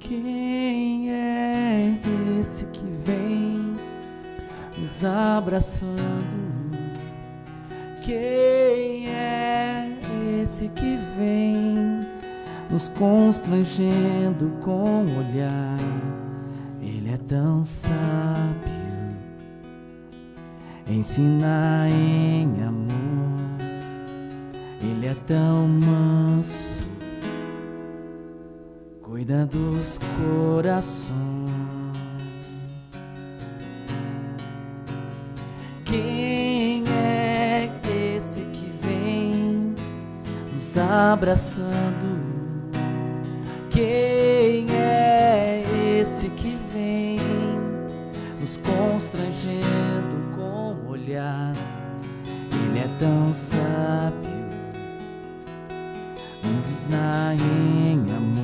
Quem é esse que vem nos abraçando? Quem é esse que vem nos constrangendo com o olhar? Ele é tão sábio, ensina em amor. Ele é tão manso, cuida dos corações. Quem é esse que vem nos abraçando? Quem é esse que vem nos constrangendo com o olhar? Ele é tão sábio, ensina em amor.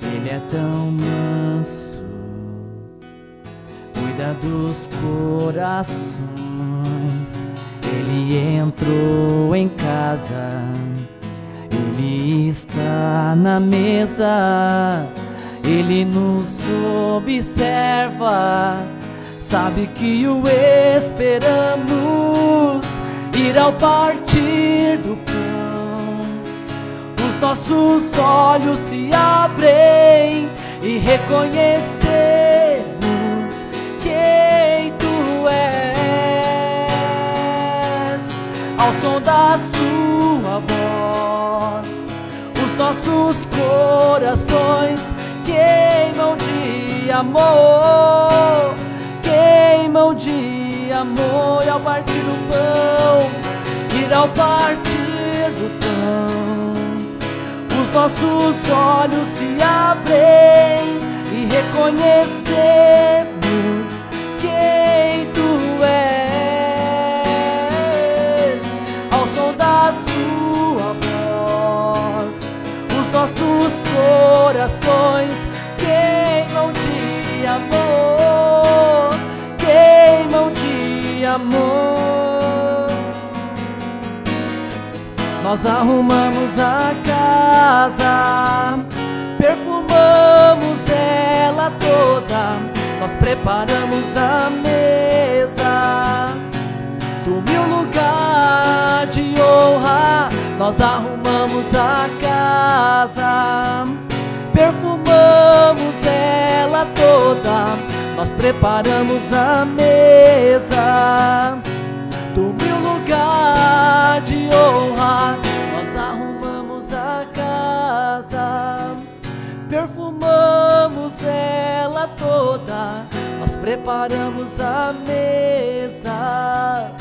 Ele é tão manso, cuida dos corações. Ele entrou em casa, ele está na mesa, ele nos observa, sabe que o esperamos. Ir ao partir do pão, os nossos olhos se abrem e reconhecemos quem tu és. Ao som da sua voz, os nossos corações queimam de amor, queimam de amor. E ao partir do pão, ir ao partir do pão, os nossos olhos se abrem e reconhecemos quem tu és. Ao som da sua voz, os nossos corações queimam de amor, queimam de amor. Nós arrumamos a casa, perfumamos ela toda, nós preparamos a mesa do meu lugar de honra. Nós arrumamos a casa, perfumamos ela toda, nós preparamos a mesa do meu lugar de honra. Nós arrumamos a casa, perfumamos ela toda, nós preparamos a mesa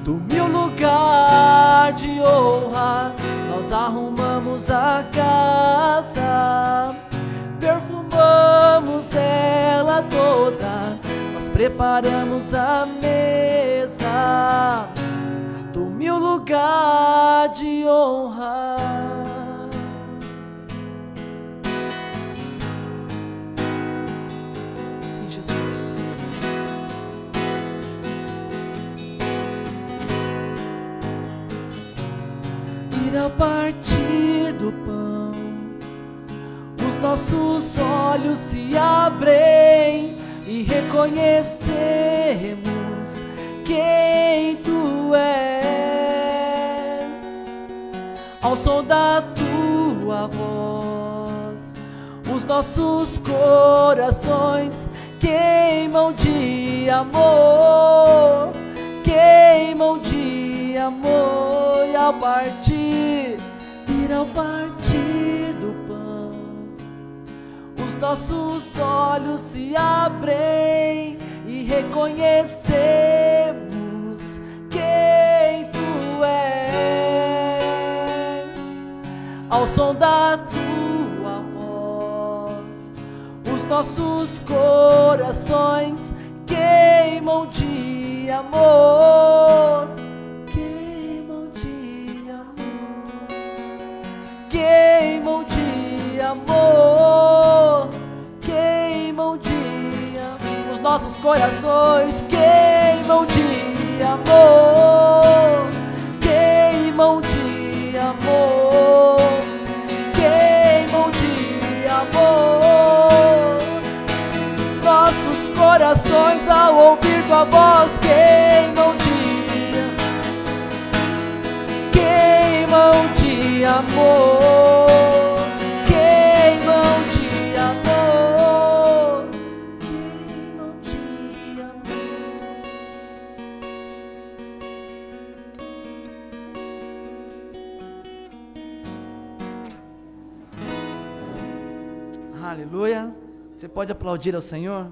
do meu lugar de honra. Nós arrumamos a casa, perfumamos ela toda, nós preparamos a mesa do meu lugar de honra. Sim, Jesus. Ir ao partir do pão, os nossos olhos se abrem e reconhecemos quem tu és. Ao som da tua voz, os nossos corações queimam de amor, queimam de amor. E ao partir, ir ao partir do pão, os nossos olhos se abrem e reconhecemos quem tu és. Ao som da tua voz, os nossos corações queimam de amor, queimam de amor, queimam de amor, queimam de amor. Os nossos corações queimam de amor, queimam de amor, queimam de amor. Aleluia. Você pode aplaudir ao Senhor?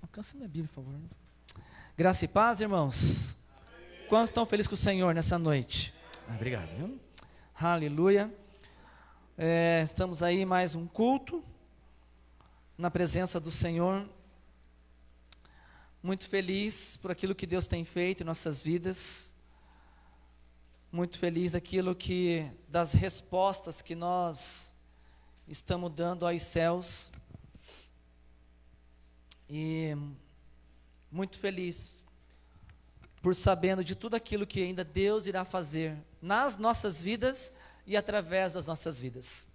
Alcança minha Bíblia, por favor. Graça e paz, irmãos. Quantos estão felizes com o Senhor nessa noite? Obrigado. Viu? Aleluia. Estamos aí em mais um culto, na presença do Senhor. Muito feliz por aquilo que Deus tem feito em nossas vidas. Muito feliz das respostas que nós estamos dando aos céus. E muito feliz por sabendo de tudo aquilo que ainda Deus irá fazer nas nossas vidas e através das nossas vidas.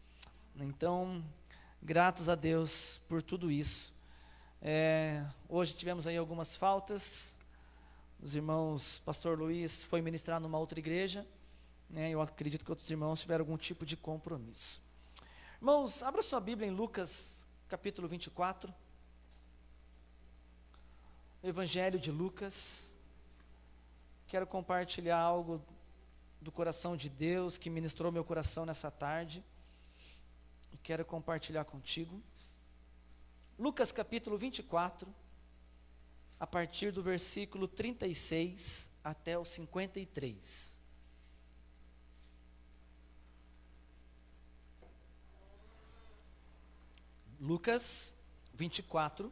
Então, gratos a Deus por tudo isso. Hoje tivemos aí algumas faltas. Os irmãos, pastor Luiz foi ministrar numa outra igreja, né? Eu acredito que outros irmãos tiveram algum tipo de compromisso. Irmãos, abra sua Bíblia em Lucas, capítulo 24. Evangelho de Lucas. Quero compartilhar algo do coração de Deus que ministrou meu coração nessa tarde. E quero compartilhar contigo. Lucas capítulo 24, a partir do versículo 36 até o 53. Lucas 24,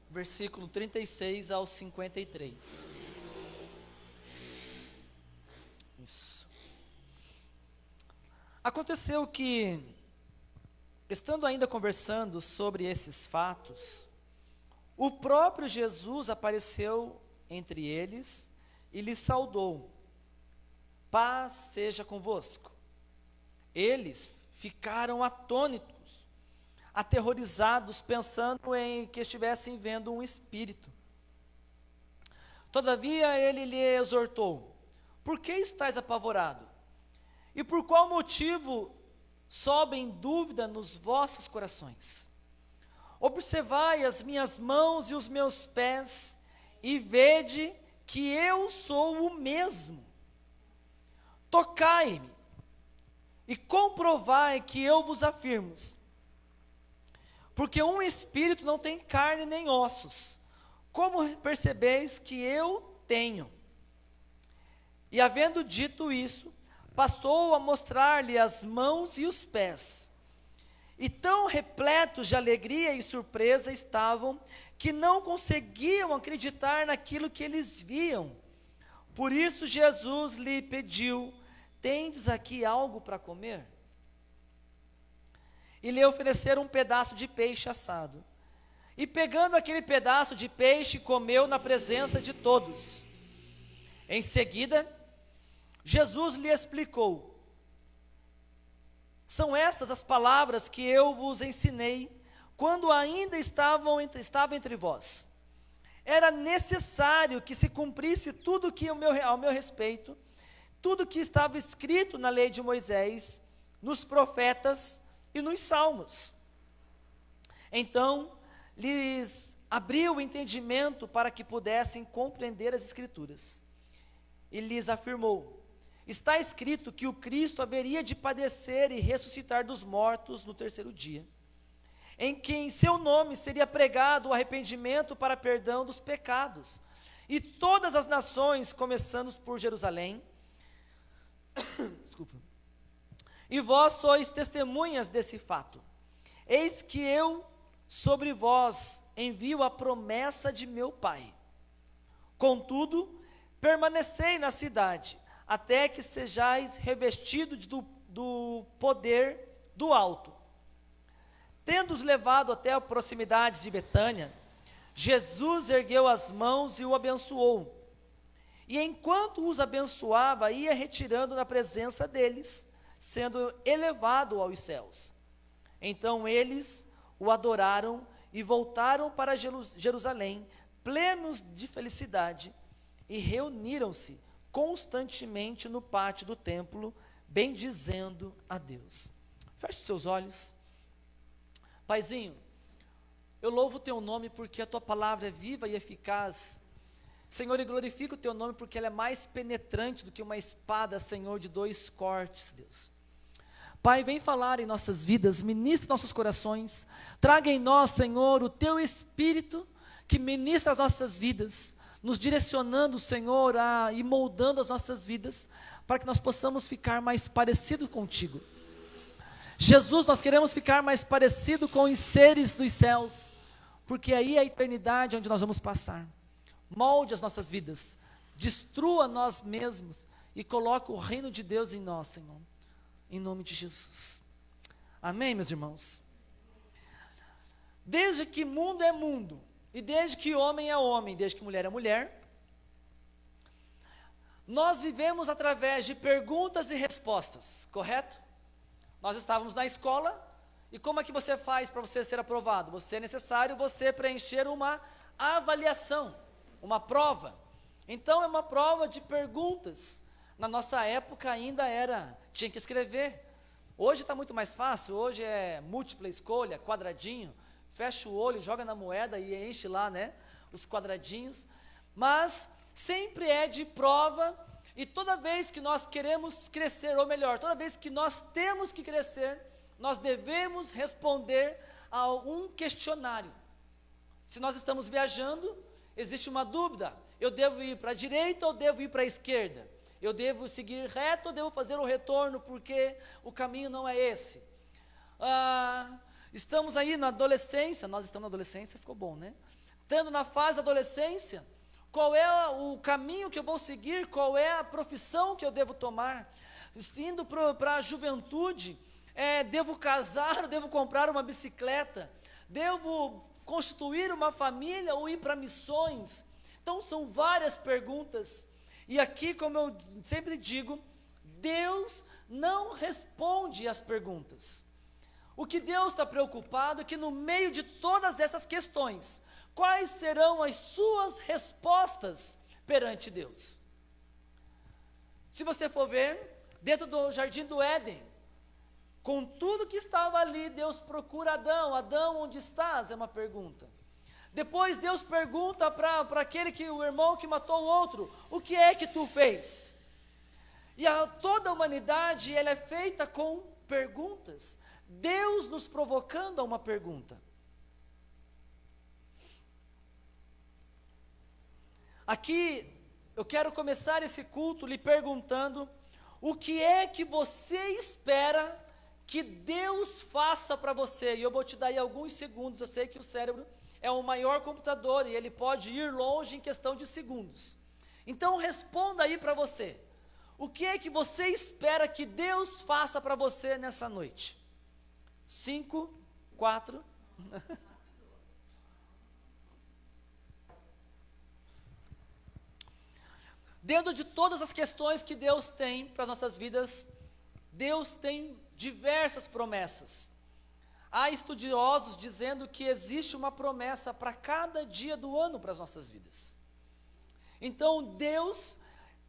versículo 36 ao 53. Isso. Aconteceu que, estando ainda conversando sobre esses fatos, o próprio Jesus apareceu entre eles e lhes saudou. Paz seja convosco. Eles ficaram atônitos, aterrorizados, pensando em que estivessem vendo um espírito. Todavia ele lhe exortou: por que estáis apavorado? E por qual motivo sobem dúvida nos vossos corações? Observai as minhas mãos e os meus pés, e vede que eu sou o mesmo. Tocai-me, e comprovai que eu vos afirmo. Porque um espírito não tem carne nem ossos, como percebeis que eu tenho? E havendo dito isso, passou a mostrar-lhe as mãos e os pés. E tão repletos de alegria e surpresa estavam, que não conseguiam acreditar naquilo que eles viam. Por isso Jesus lhe pediu: tendes aqui algo para comer? E lhe ofereceram um pedaço de peixe assado. E pegando aquele pedaço de peixe, comeu na presença de todos. Em seguida, Jesus lhe explicou: são estas as palavras que eu vos ensinei, quando ainda estava entre vós. Era necessário que se cumprisse tudo que ao meu respeito, tudo que estava escrito na lei de Moisés, nos profetas e nos salmos. Então, lhes abriu o entendimento para que pudessem compreender as Escrituras. E lhes afirmou: está escrito que o Cristo haveria de padecer e ressuscitar dos mortos no terceiro dia, em que em seu nome seria pregado o arrependimento para perdão dos pecados, e todas as nações, começando por Jerusalém, desculpa, e vós sois testemunhas desse fato. Eis que eu sobre vós envio a promessa de meu Pai. Contudo, permanecei na cidade, até que sejais revestidos do poder do alto. Tendo-os levado até a proximidade de Betânia, Jesus ergueu as mãos e o abençoou. E enquanto os abençoava, ia retirando na presença deles, sendo elevado aos céus. Então eles o adoraram e voltaram para Jerusalém, plenos de felicidade, e reuniram-se constantemente no pátio do templo, bendizendo a Deus. Feche seus olhos. Paizinho, eu louvo o teu nome porque a tua palavra é viva e eficaz. Senhor, e glorifico o teu nome porque ela é mais penetrante do que uma espada, Senhor, de 2 cortes, Deus. Pai, vem falar em nossas vidas, ministre nossos corações, traga em nós, Senhor, o teu Espírito que ministra as nossas vidas, nos direcionando, Senhor, e moldando as nossas vidas, para que nós possamos ficar mais parecidos contigo. Jesus, nós queremos ficar mais parecido com os seres dos céus, porque aí é a eternidade onde nós vamos passar. Molde as nossas vidas, destrua nós mesmos e coloque o reino de Deus em nós, Senhor, em nome de Jesus. Amém, meus irmãos? Desde que mundo é mundo, e desde que homem é homem, desde que mulher é mulher, nós vivemos através de perguntas e respostas, correto? Nós estávamos na escola, e como é que você faz para você ser aprovado? É necessário você preencher uma avaliação, uma prova. Então é uma prova de perguntas. Na nossa época ainda tinha que escrever. Hoje está muito mais fácil, hoje é múltipla escolha, quadradinho, fecha o olho, joga na moeda e enche lá, né, os quadradinhos. Mas sempre é de prova, e toda vez que nós queremos crescer, ou melhor, toda vez que nós temos que crescer, nós devemos responder a um questionário. Se nós estamos viajando, existe uma dúvida: eu devo ir para a direita ou devo ir para a esquerda? Eu devo seguir reto ou devo fazer o retorno, porque o caminho não é esse? Estamos aí na adolescência, nós estamos na adolescência, ficou bom, né? Estando na fase da adolescência, qual é o caminho que eu vou seguir? Qual é a profissão que eu devo tomar? Indo para a juventude, devo casar, devo comprar uma bicicleta? Devo constituir uma família ou ir para missões? Então são várias perguntas, e aqui, como eu sempre digo, Deus não responde às perguntas. O que Deus está preocupado é que no meio de todas essas questões, quais serão as suas respostas perante Deus? Se você for ver, dentro do jardim do Éden, com tudo que estava ali, Deus procura Adão. Adão, onde estás? É uma pergunta. Depois Deus pergunta para o irmão que matou o outro: o que é que tu fez? E toda a humanidade, ela é feita com perguntas. Deus nos provocando a uma pergunta. Aqui, eu quero começar esse culto lhe perguntando: o que é que você espera que Deus faça para você? E eu vou te dar aí alguns segundos. Eu sei que o cérebro é o maior computador e ele pode ir longe em questão de segundos. Então responda aí para você: o que é que você espera que Deus faça para você nessa noite? 5, 4... Dentro de todas as questões que Deus tem para as nossas vidas, Deus tem diversas promessas. Há estudiosos dizendo que existe uma promessa para cada dia do ano para as nossas vidas. Então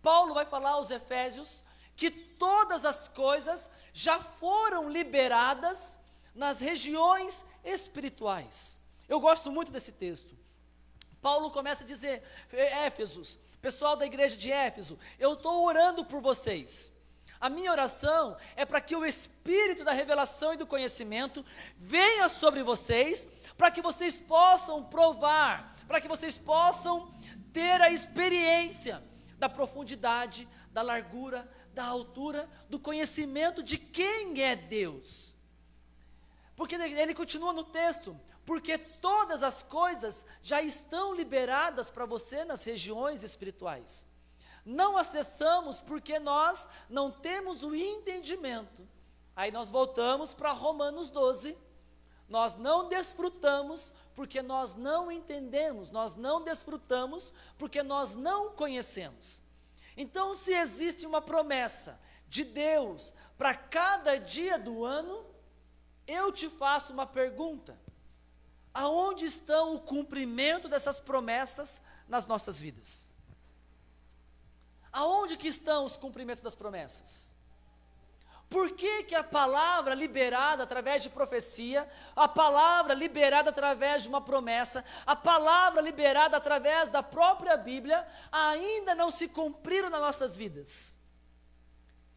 Paulo vai falar aos Efésios que todas as coisas já foram liberadas nas regiões espirituais. Eu gosto muito desse texto. Paulo começa a dizer: Éfesos, pessoal da igreja de Éfeso, eu estou orando por vocês. A minha oração é para que o Espírito da revelação e do conhecimento venha sobre vocês, para que vocês possam provar, para que vocês possam ter a experiência da profundidade, da largura, da altura, do conhecimento de quem é Deus. Porque ele continua no texto: porque todas as coisas já estão liberadas para você nas regiões espirituais. Não acessamos porque nós não temos o entendimento. Aí nós voltamos para Romanos 12. Nós não desfrutamos porque nós não entendemos. Nós não desfrutamos porque nós não conhecemos. Então, se existe uma promessa de Deus para cada dia do ano, eu te faço uma pergunta: aonde estão o cumprimento dessas promessas nas nossas vidas? Aonde que estão os cumprimentos das promessas? Por que que a palavra liberada através de profecia, a palavra liberada através de uma promessa, a palavra liberada através da própria Bíblia, ainda não se cumpriram nas nossas vidas?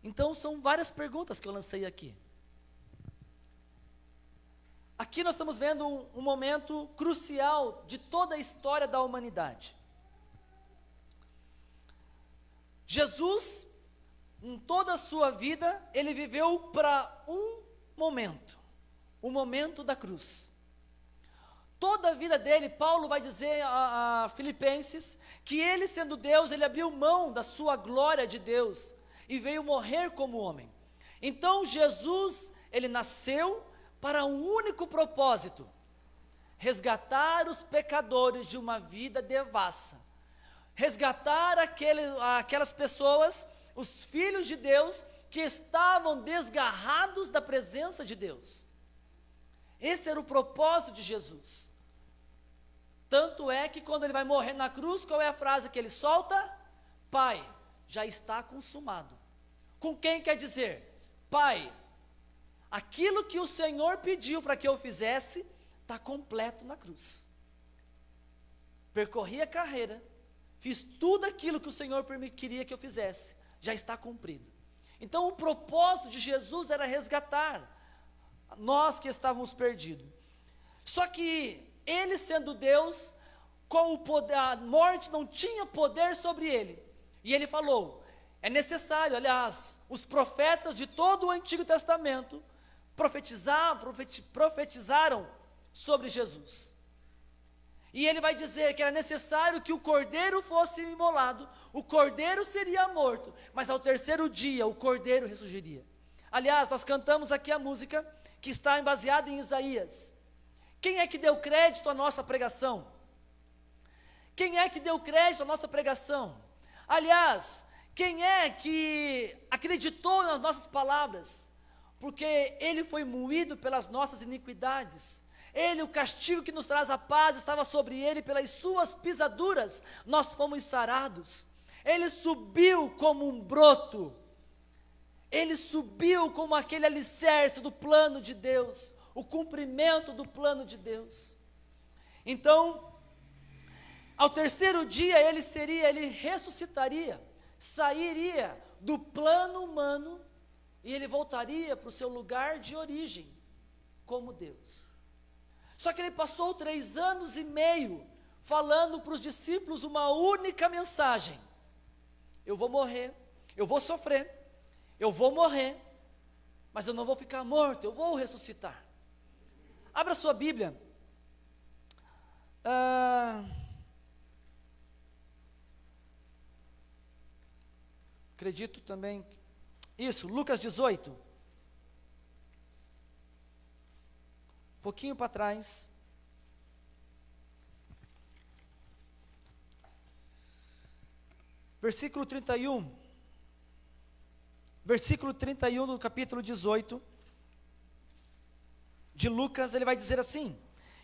Então são várias perguntas que eu lancei aqui. Aqui nós estamos vendo um momento crucial de toda a história da humanidade. Jesus, em toda a sua vida, ele viveu para um momento, o momento da cruz. Toda a vida dele, Paulo vai dizer a Filipenses, que ele sendo Deus, ele abriu mão da sua glória de Deus, e veio morrer como homem. Então Jesus, ele nasceu para um único propósito: resgatar os pecadores de uma vida devassa, resgatar aquelas pessoas, os filhos de Deus, que estavam desgarrados da presença de Deus. Esse era o propósito de Jesus. Tanto é que quando ele vai morrer na cruz, qual é a frase que ele solta? Pai, já está consumado. Com quem quer dizer? Pai, aquilo que o Senhor pediu para que eu fizesse, está completo na cruz. Percorri a carreira, fiz tudo aquilo que o Senhor queria que eu fizesse, já está cumprido. Então o propósito de Jesus era resgatar nós que estávamos perdidos. Só que ele sendo Deus, com o poder, a morte não tinha poder sobre ele. E ele falou, é necessário, aliás, os profetas de todo o Antigo Testamento profetizaram sobre Jesus. E ele vai dizer que era necessário que o cordeiro fosse imolado, o cordeiro seria morto, mas ao terceiro dia o cordeiro ressurgiria. Aliás, nós cantamos aqui a música que está baseada em Isaías. Quem é que deu crédito à nossa pregação? Quem é que deu crédito à nossa pregação? Aliás, quem é que acreditou nas nossas palavras? Porque ele foi moído pelas nossas iniquidades. Ele, o castigo que nos traz a paz, estava sobre ele, pelas suas pisaduras nós fomos sarados. Ele subiu como um broto, ele subiu como aquele alicerce do plano de Deus, o cumprimento do plano de Deus. Então, ao terceiro dia ele ressuscitaria, sairia do plano humano e ele voltaria para o seu lugar de origem, como Deus. Só que ele passou 3 anos e meio falando para os discípulos uma única mensagem: eu vou morrer, eu vou sofrer, eu vou morrer, mas eu não vou ficar morto, eu vou ressuscitar. Abra sua Bíblia. Acredito também. Isso, Lucas 18. Um pouquinho para trás. Versículo 31. Versículo 31 do capítulo 18 de Lucas, ele vai dizer assim: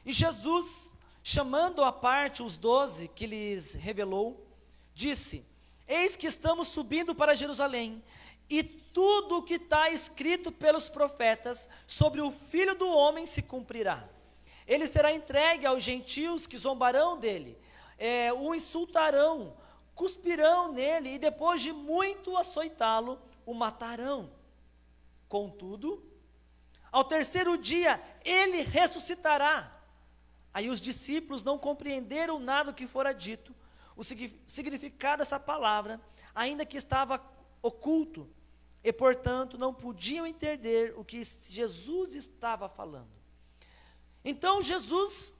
e Jesus, chamando à parte os 12 que lhes revelou, disse: eis que estamos subindo para Jerusalém, e tudo o que está escrito pelos profetas sobre o Filho do Homem se cumprirá. Ele será entregue aos gentios que zombarão dele, o insultarão, cuspirão nele, e depois de muito açoitá-lo, o matarão. Contudo, ao terceiro dia, ele ressuscitará. Aí os discípulos não compreenderam nada do que fora dito, o significado dessa palavra, ainda que estava oculto, e portanto não podiam entender o que Jesus estava falando. Então Jesus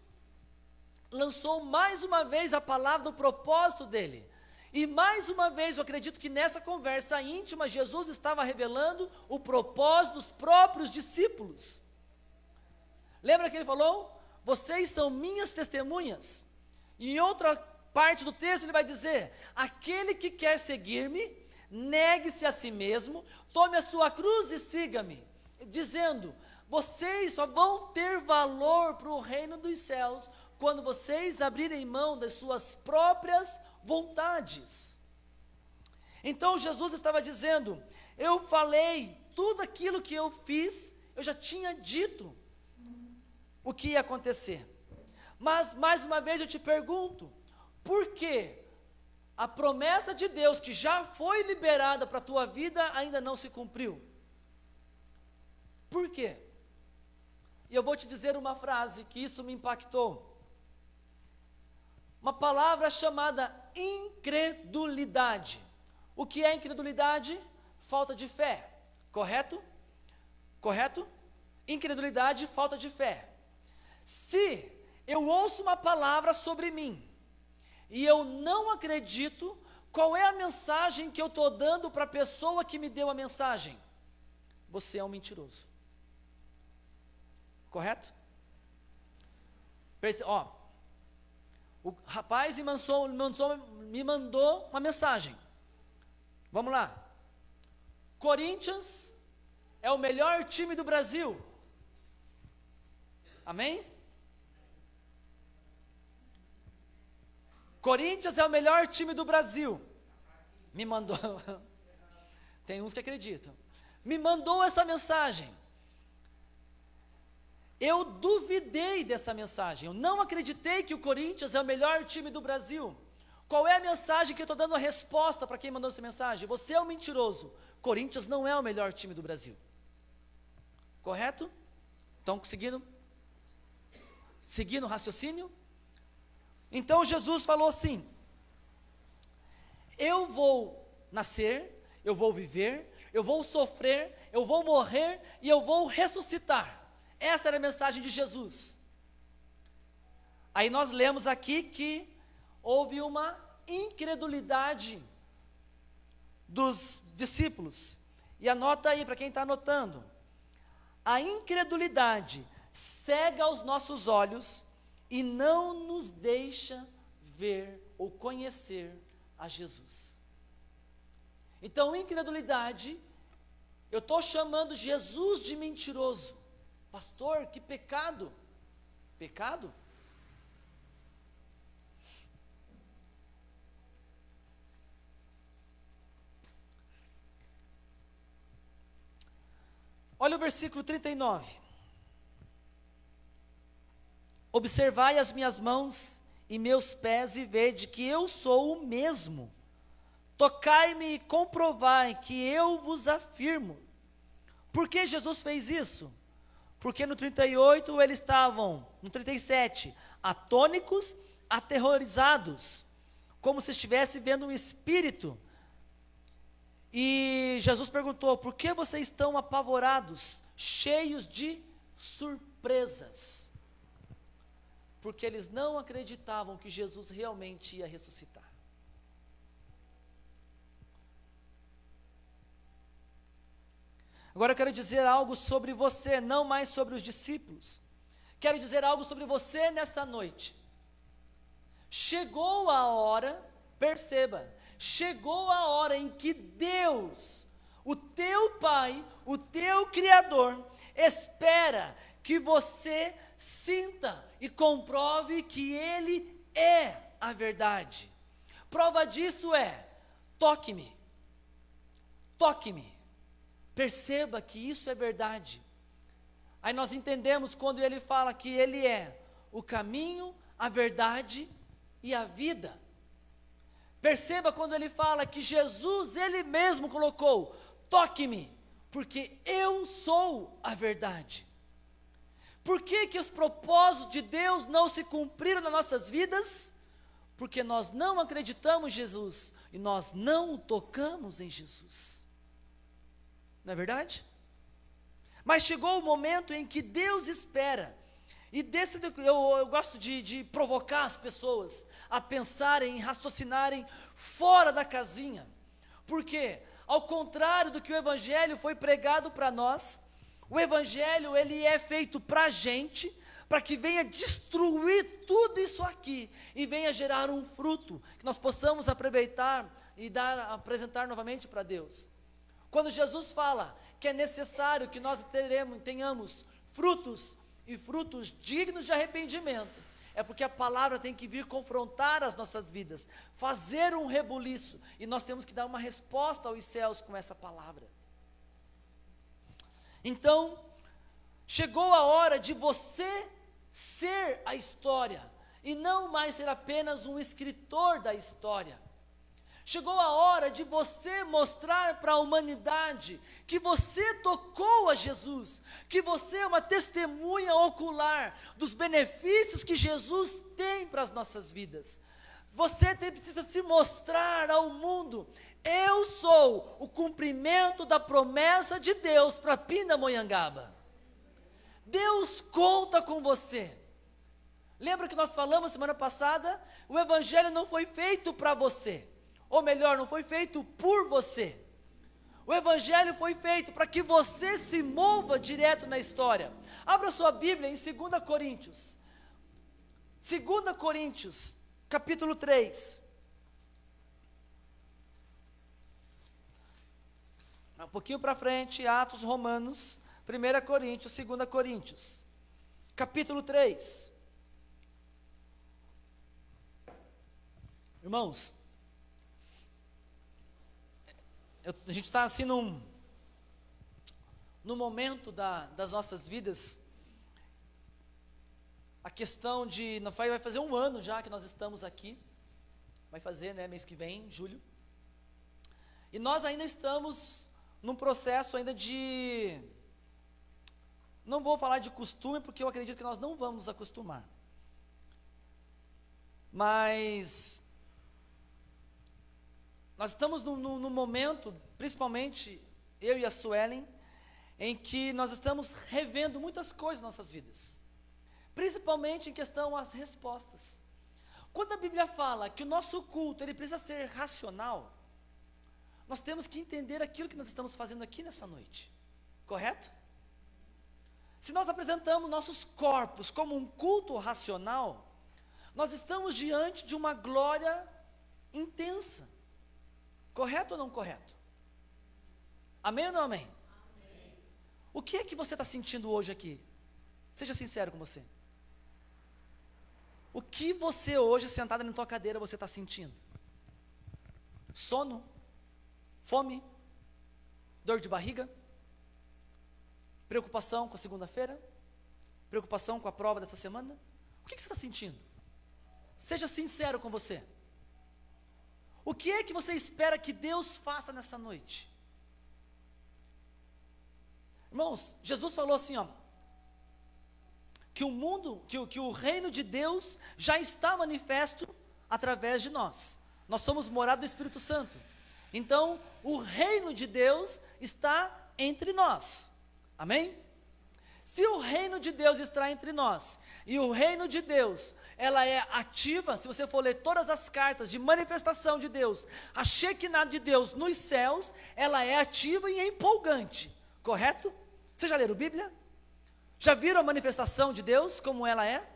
lançou mais uma vez a palavra do propósito dele, e mais uma vez eu acredito que nessa conversa íntima Jesus estava revelando o propósito dos próprios discípulos. Lembra que ele falou? Vocês são minhas testemunhas. E em outra parte do texto ele vai dizer: aquele que quer seguir-me, negue-se a si mesmo, tome a sua cruz e siga-me. Dizendo, vocês só vão ter valor para o reino dos céus quando vocês abrirem mão das suas próprias vontades. Então Jesus estava dizendo: eu falei tudo aquilo que eu fiz, eu já tinha dito o que ia acontecer. Mas, mais uma vez eu te pergunto, por que a promessa de Deus que já foi liberada para a tua vida ainda não se cumpriu? Por quê? E eu vou te dizer uma frase que isso me impactou. Uma palavra chamada incredulidade. O que é incredulidade? Falta de fé, correto? Correto? Incredulidade, falta de fé. Se eu ouço uma palavra sobre mim, e eu não acredito, qual é a mensagem que eu estou dando para a pessoa que me deu a mensagem? Você é um mentiroso. Correto? O rapaz me mandou uma mensagem. Vamos lá. Corinthians é o melhor time do Brasil. Amém? Corinthians é o melhor time do Brasil. Me mandou. Tem uns que acreditam. Me mandou essa mensagem. Eu duvidei dessa mensagem. Eu não acreditei que o Corinthians é o melhor time do Brasil. Qual é a mensagem que eu estou dando a resposta para quem mandou essa mensagem? Você é um mentiroso. Corinthians não é o melhor time do Brasil. Correto? Estão seguindo o raciocínio? Então Jesus falou assim: eu vou nascer, eu vou viver, eu vou sofrer, eu vou morrer e eu vou ressuscitar. Essa era a mensagem de Jesus. Aí nós lemos aqui que houve uma incredulidade dos discípulos. E anota aí para quem está anotando. A incredulidade cega os nossos olhos e não nos deixa ver ou conhecer a Jesus. Então, incredulidade, eu estou chamando Jesus de mentiroso. Pastor, que pecado? Pecado? Olha o versículo 39. Observai as minhas mãos e meus pés e vede que eu sou o mesmo. Tocai-me e comprovai que eu vos afirmo. Por que Jesus fez isso? Porque no 38 eles estavam, no 37, atônicos, aterrorizados, como se estivesse vendo um espírito. E Jesus perguntou: por que vocês estão apavorados, cheios de surpresas? Porque eles não acreditavam que Jesus realmente ia ressuscitar. Agora eu quero dizer algo sobre você, não mais sobre os discípulos. Quero dizer algo sobre você nessa noite. Chegou a hora, perceba, chegou a hora em que Deus, o teu Pai, o teu Criador, espera que você sinta e comprove que Ele é a verdade. Prova disso é: toque-me, toque-me. Perceba que isso é verdade. Aí nós entendemos quando Ele fala que Ele é o caminho, a verdade e a vida. Perceba quando Ele fala que Jesus, Ele mesmo colocou: toque-me, porque eu sou a verdade. Por que que os propósitos de Deus não se cumpriram nas nossas vidas? Porque nós não acreditamos em Jesus e nós não o tocamos em Jesus. Não é verdade? Mas chegou o momento em que Deus espera, e eu gosto de provocar as pessoas a pensarem, raciocinarem fora da casinha, porque ao contrário do que o Evangelho foi pregado para nós, o Evangelho ele é feito para a gente, para que venha destruir tudo isso aqui, e venha gerar um fruto, que nós possamos aproveitar e apresentar novamente para Deus. Quando Jesus fala que é necessário que nós tenhamos frutos, e frutos dignos de arrependimento, é porque a palavra tem que vir confrontar as nossas vidas, fazer um rebuliço, e nós temos que dar uma resposta aos céus com essa palavra. Então, chegou a hora de você ser a história, e não mais ser apenas um escritor da história. Chegou a hora de você mostrar para a humanidade que você tocou a Jesus, que você é uma testemunha ocular dos benefícios que Jesus tem para as nossas vidas. Você precisa se mostrar ao mundo: eu sou o cumprimento da promessa de Deus para Pindamonhangaba. Deus conta com você. Lembra que nós falamos semana passada? O evangelho não foi feito para você. Ou melhor, não foi feito por você. O evangelho foi feito para que você se mova direto na história. Abra sua Bíblia em 2 Coríntios. 2 Coríntios, capítulo 3. Um pouquinho para frente, Atos, Romanos, 1 Coríntios, 2 Coríntios, capítulo 3. Irmãos, a gente está assim num momento das nossas vidas, a questão de, vai fazer um ano já que nós estamos aqui, vai fazer, né, mês que vem, julho, e nós ainda estamos num processo ainda de, não vou falar de costume, porque eu acredito que nós não vamos nos acostumar, mas nós estamos num momento, principalmente eu e a Suelen, em que nós estamos revendo muitas coisas em nossas vidas, principalmente em questão às respostas. Quando a Bíblia fala que o nosso culto ele precisa ser racional, nós temos que entender aquilo que nós estamos fazendo aqui nessa noite, correto? Se nós apresentamos nossos corpos como um culto racional, nós estamos diante de uma glória intensa. Correto ou não correto? Amém ou não amém? Amém. O que é que você está sentindo hoje aqui? Seja sincero com você. O que você hoje, sentada na tua cadeira, você está sentindo? Sono? Fome? Dor de barriga? Preocupação com a segunda-feira? Preocupação com a prova dessa semana? O que você está sentindo? Seja sincero com você. O que é que você espera que Deus faça nessa noite? Irmãos, Jesus falou assim, ó, que o mundo, que o reino de Deus já está manifesto através de nós. Nós somos morada do Espírito Santo. Então, o reino de Deus está entre nós. Amém? Se o reino de Deus está entre nós, e o reino de Deus, ela é ativa, se você for ler todas as cartas de manifestação de Deus, a Shekinah de Deus nos céus, ela é ativa e é empolgante, correto? Vocês já leram Bíblia? Já viram a manifestação de Deus, como ela é?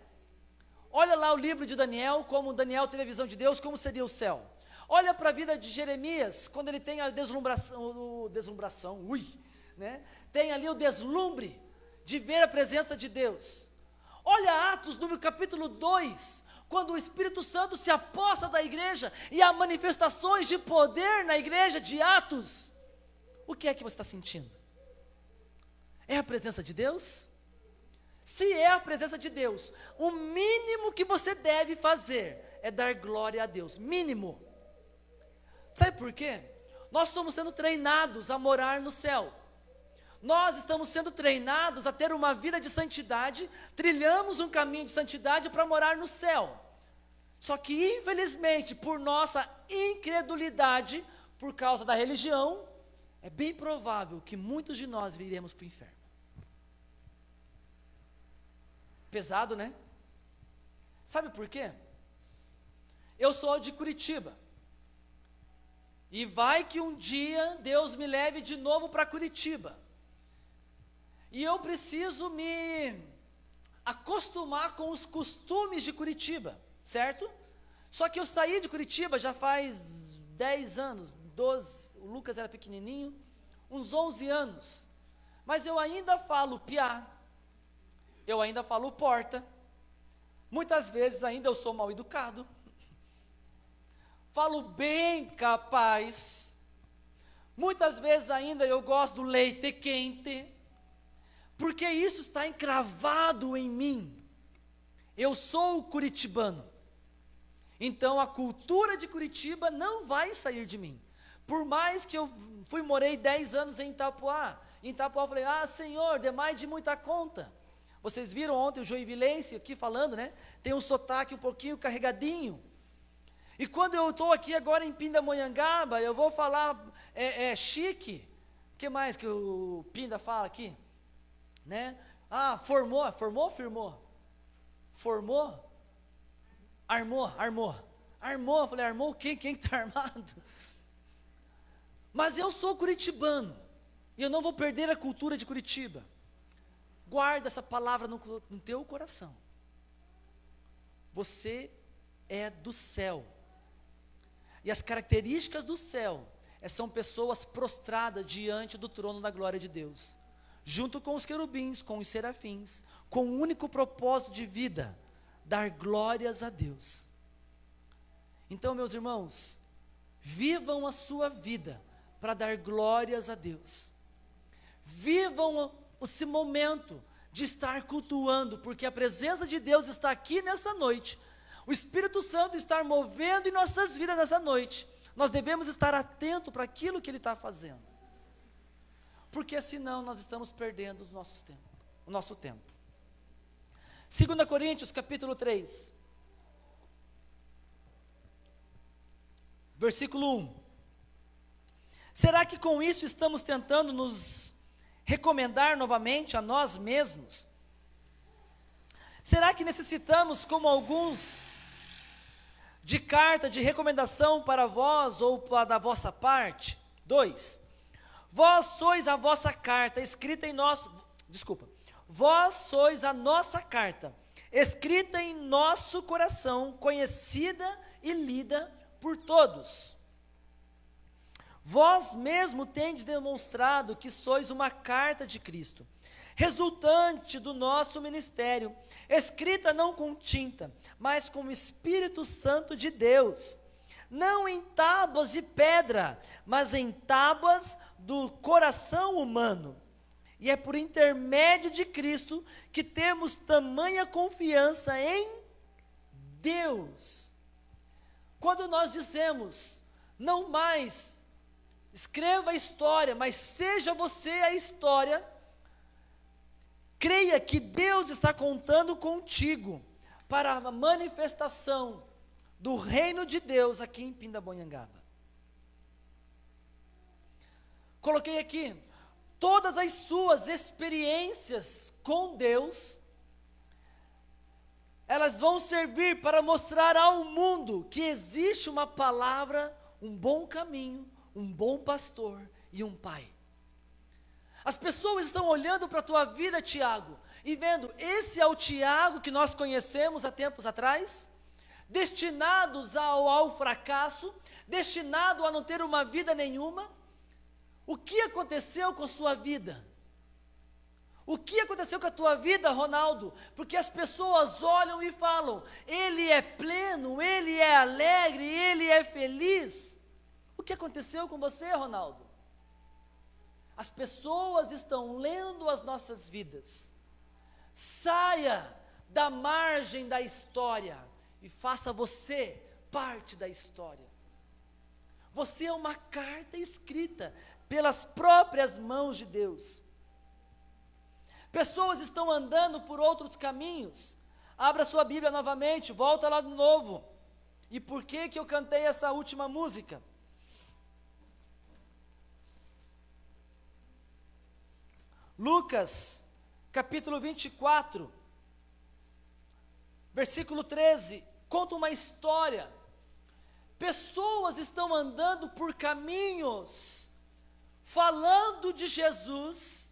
Olha lá o livro de Daniel, como Daniel teve a visão de Deus, como seria o céu. Olha para a vida de Jeremias, quando ele tem a deslumbração, né? Tem ali o deslumbre de ver a presença de Deus. Olha Atos, no capítulo 2, quando o Espírito Santo se aposta da igreja, e há manifestações de poder na igreja de Atos. O que é que você está sentindo? É a presença de Deus? Se é a presença de Deus, o mínimo que você deve fazer é dar glória a Deus, mínimo. Sabe por quê? Nós estamos sendo treinados a morar no céu. Nós estamos sendo treinados a ter uma vida de santidade, trilhamos um caminho de santidade para morar no céu. Só que, infelizmente, por nossa incredulidade, por causa da religião, é bem provável que muitos de nós viremos para o inferno. Pesado, né? Sabe por quê? Eu sou de Curitiba. E vai que um dia Deus me leve de novo para Curitiba. E eu preciso me acostumar com os costumes de Curitiba, certo? Só que eu saí de Curitiba já faz 10 anos, 12, o Lucas era pequenininho, uns 11 anos. Mas eu ainda falo piá, eu ainda falo porta, muitas vezes ainda eu sou mal educado, falo bem capaz, muitas vezes ainda eu gosto do leite quente. porque isso está encravado em mim. Eu sou curitibano. Então a cultura de Curitiba não vai sair de mim. Por mais que eu morei 10 anos em Itapuá eu falei, Senhor, demais de muita conta. Vocês viram ontem o joinvilense aqui falando, né? Tem um sotaque um pouquinho carregadinho. E quando eu estou aqui agora em Pindamonhangaba, eu vou falar chique. O que mais que o Pinda fala aqui? Né? Formou, firmou? Formou? Armou. Eu falei, armou quem? Quem está armado? Mas eu sou curitibano, e eu não vou perder a cultura de Curitiba. Guarda essa palavra no teu coração. Você é do céu. E as características do céu são pessoas prostradas diante do trono da glória de Deus, junto com os querubins, com os serafins, com o único propósito de vida, dar glórias a Deus. Então, meus irmãos, vivam a sua vida para dar glórias a Deus. Vivam esse momento de estar cultuando, porque a presença de Deus está aqui nessa noite. O Espírito Santo está movendo em nossas vidas nessa noite. Nós devemos estar atentos para aquilo que Ele está fazendo, porque senão nós estamos perdendo o nosso tempo. 2 Coríntios capítulo 3, versículo 1. Será que com isso estamos tentando nos recomendar novamente a nós mesmos? Será que necessitamos, como alguns, de carta de recomendação para vós ou da vossa parte? 2. Vós sois a vossa carta escrita em nosso... Vós sois a nossa carta, escrita em nosso coração, conhecida e lida por todos. Vós mesmo tendes demonstrado que sois uma carta de Cristo, resultante do nosso ministério, escrita não com tinta, mas com o Espírito Santo de Deus, não em tábuas de pedra, mas em tábuas do coração humano. E é por intermédio de Cristo que temos tamanha confiança em Deus. Quando nós dizemos, não mais escreva a história, mas seja você a história, creia que Deus está contando contigo para a manifestação do reino de Deus aqui em Pindamonhangaba. Coloquei aqui, todas as suas experiências com Deus, elas vão servir para mostrar ao mundo que existe uma palavra, um bom caminho, um bom pastor e um pai. As pessoas estão olhando para a tua vida, Tiago, e vendo, esse é o Tiago que nós conhecemos há tempos atrás, destinados ao fracasso, destinado a não ter uma vida nenhuma. O que aconteceu com a sua vida? O que aconteceu com a tua vida, Ronaldo? Porque as pessoas olham e falam, ele é pleno, ele é alegre, ele é feliz. O que aconteceu com você, Ronaldo? As pessoas estão lendo as nossas vidas. Saia da margem da história e faça você parte da história. Você é uma carta escrita pelas próprias mãos de Deus. Pessoas estão andando por outros caminhos. Abra sua Bíblia novamente, volta lá de novo. E por que eu cantei essa última música? Lucas, capítulo 24, versículo 13, conta uma história. Pessoas estão andando por caminhos, falando de Jesus,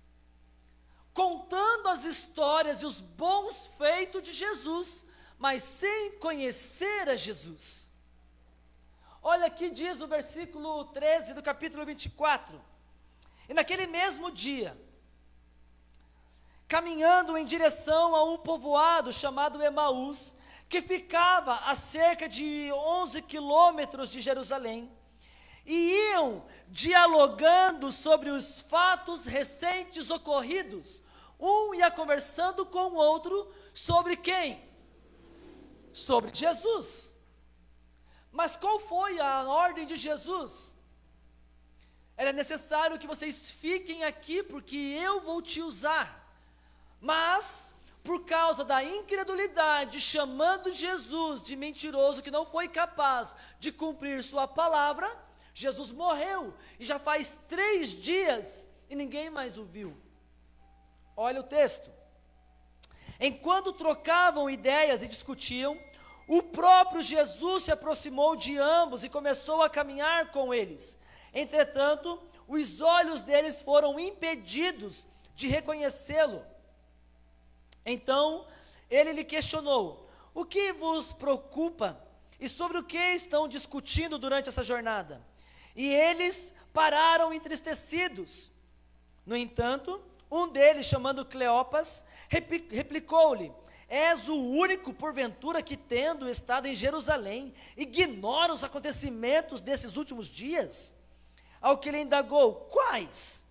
contando as histórias e os bons feitos de Jesus, mas sem conhecer a Jesus. Olha aqui, diz o versículo 13 do capítulo 24. E naquele mesmo dia, caminhando em direção a um povoado chamado Emaús, que ficava a cerca de 11 quilômetros de Jerusalém, e iam dialogando sobre os fatos recentes ocorridos, Um ia conversando com o outro sobre quem? Sobre Jesus. Mas qual foi a ordem de Jesus? Era necessário que vocês fiquem aqui, porque eu vou te usar. Mas, por causa da incredulidade, chamando Jesus de mentiroso, que não foi capaz de cumprir sua palavra, Jesus morreu, e já faz 3 dias, e ninguém mais o viu. Olha o texto. Enquanto trocavam ideias e discutiam, o próprio Jesus se aproximou de ambos e começou a caminhar com eles. Entretanto, os olhos deles foram impedidos de reconhecê-lo. Então, ele lhe questionou: o que vos preocupa? E sobre o que estão discutindo durante essa jornada? E eles pararam entristecidos. No entanto, um deles, chamando Cleopas, replicou-lhe: és o único, porventura, que, tendo estado em Jerusalém, ignora os acontecimentos desses últimos dias? Ao que ele indagou: quais?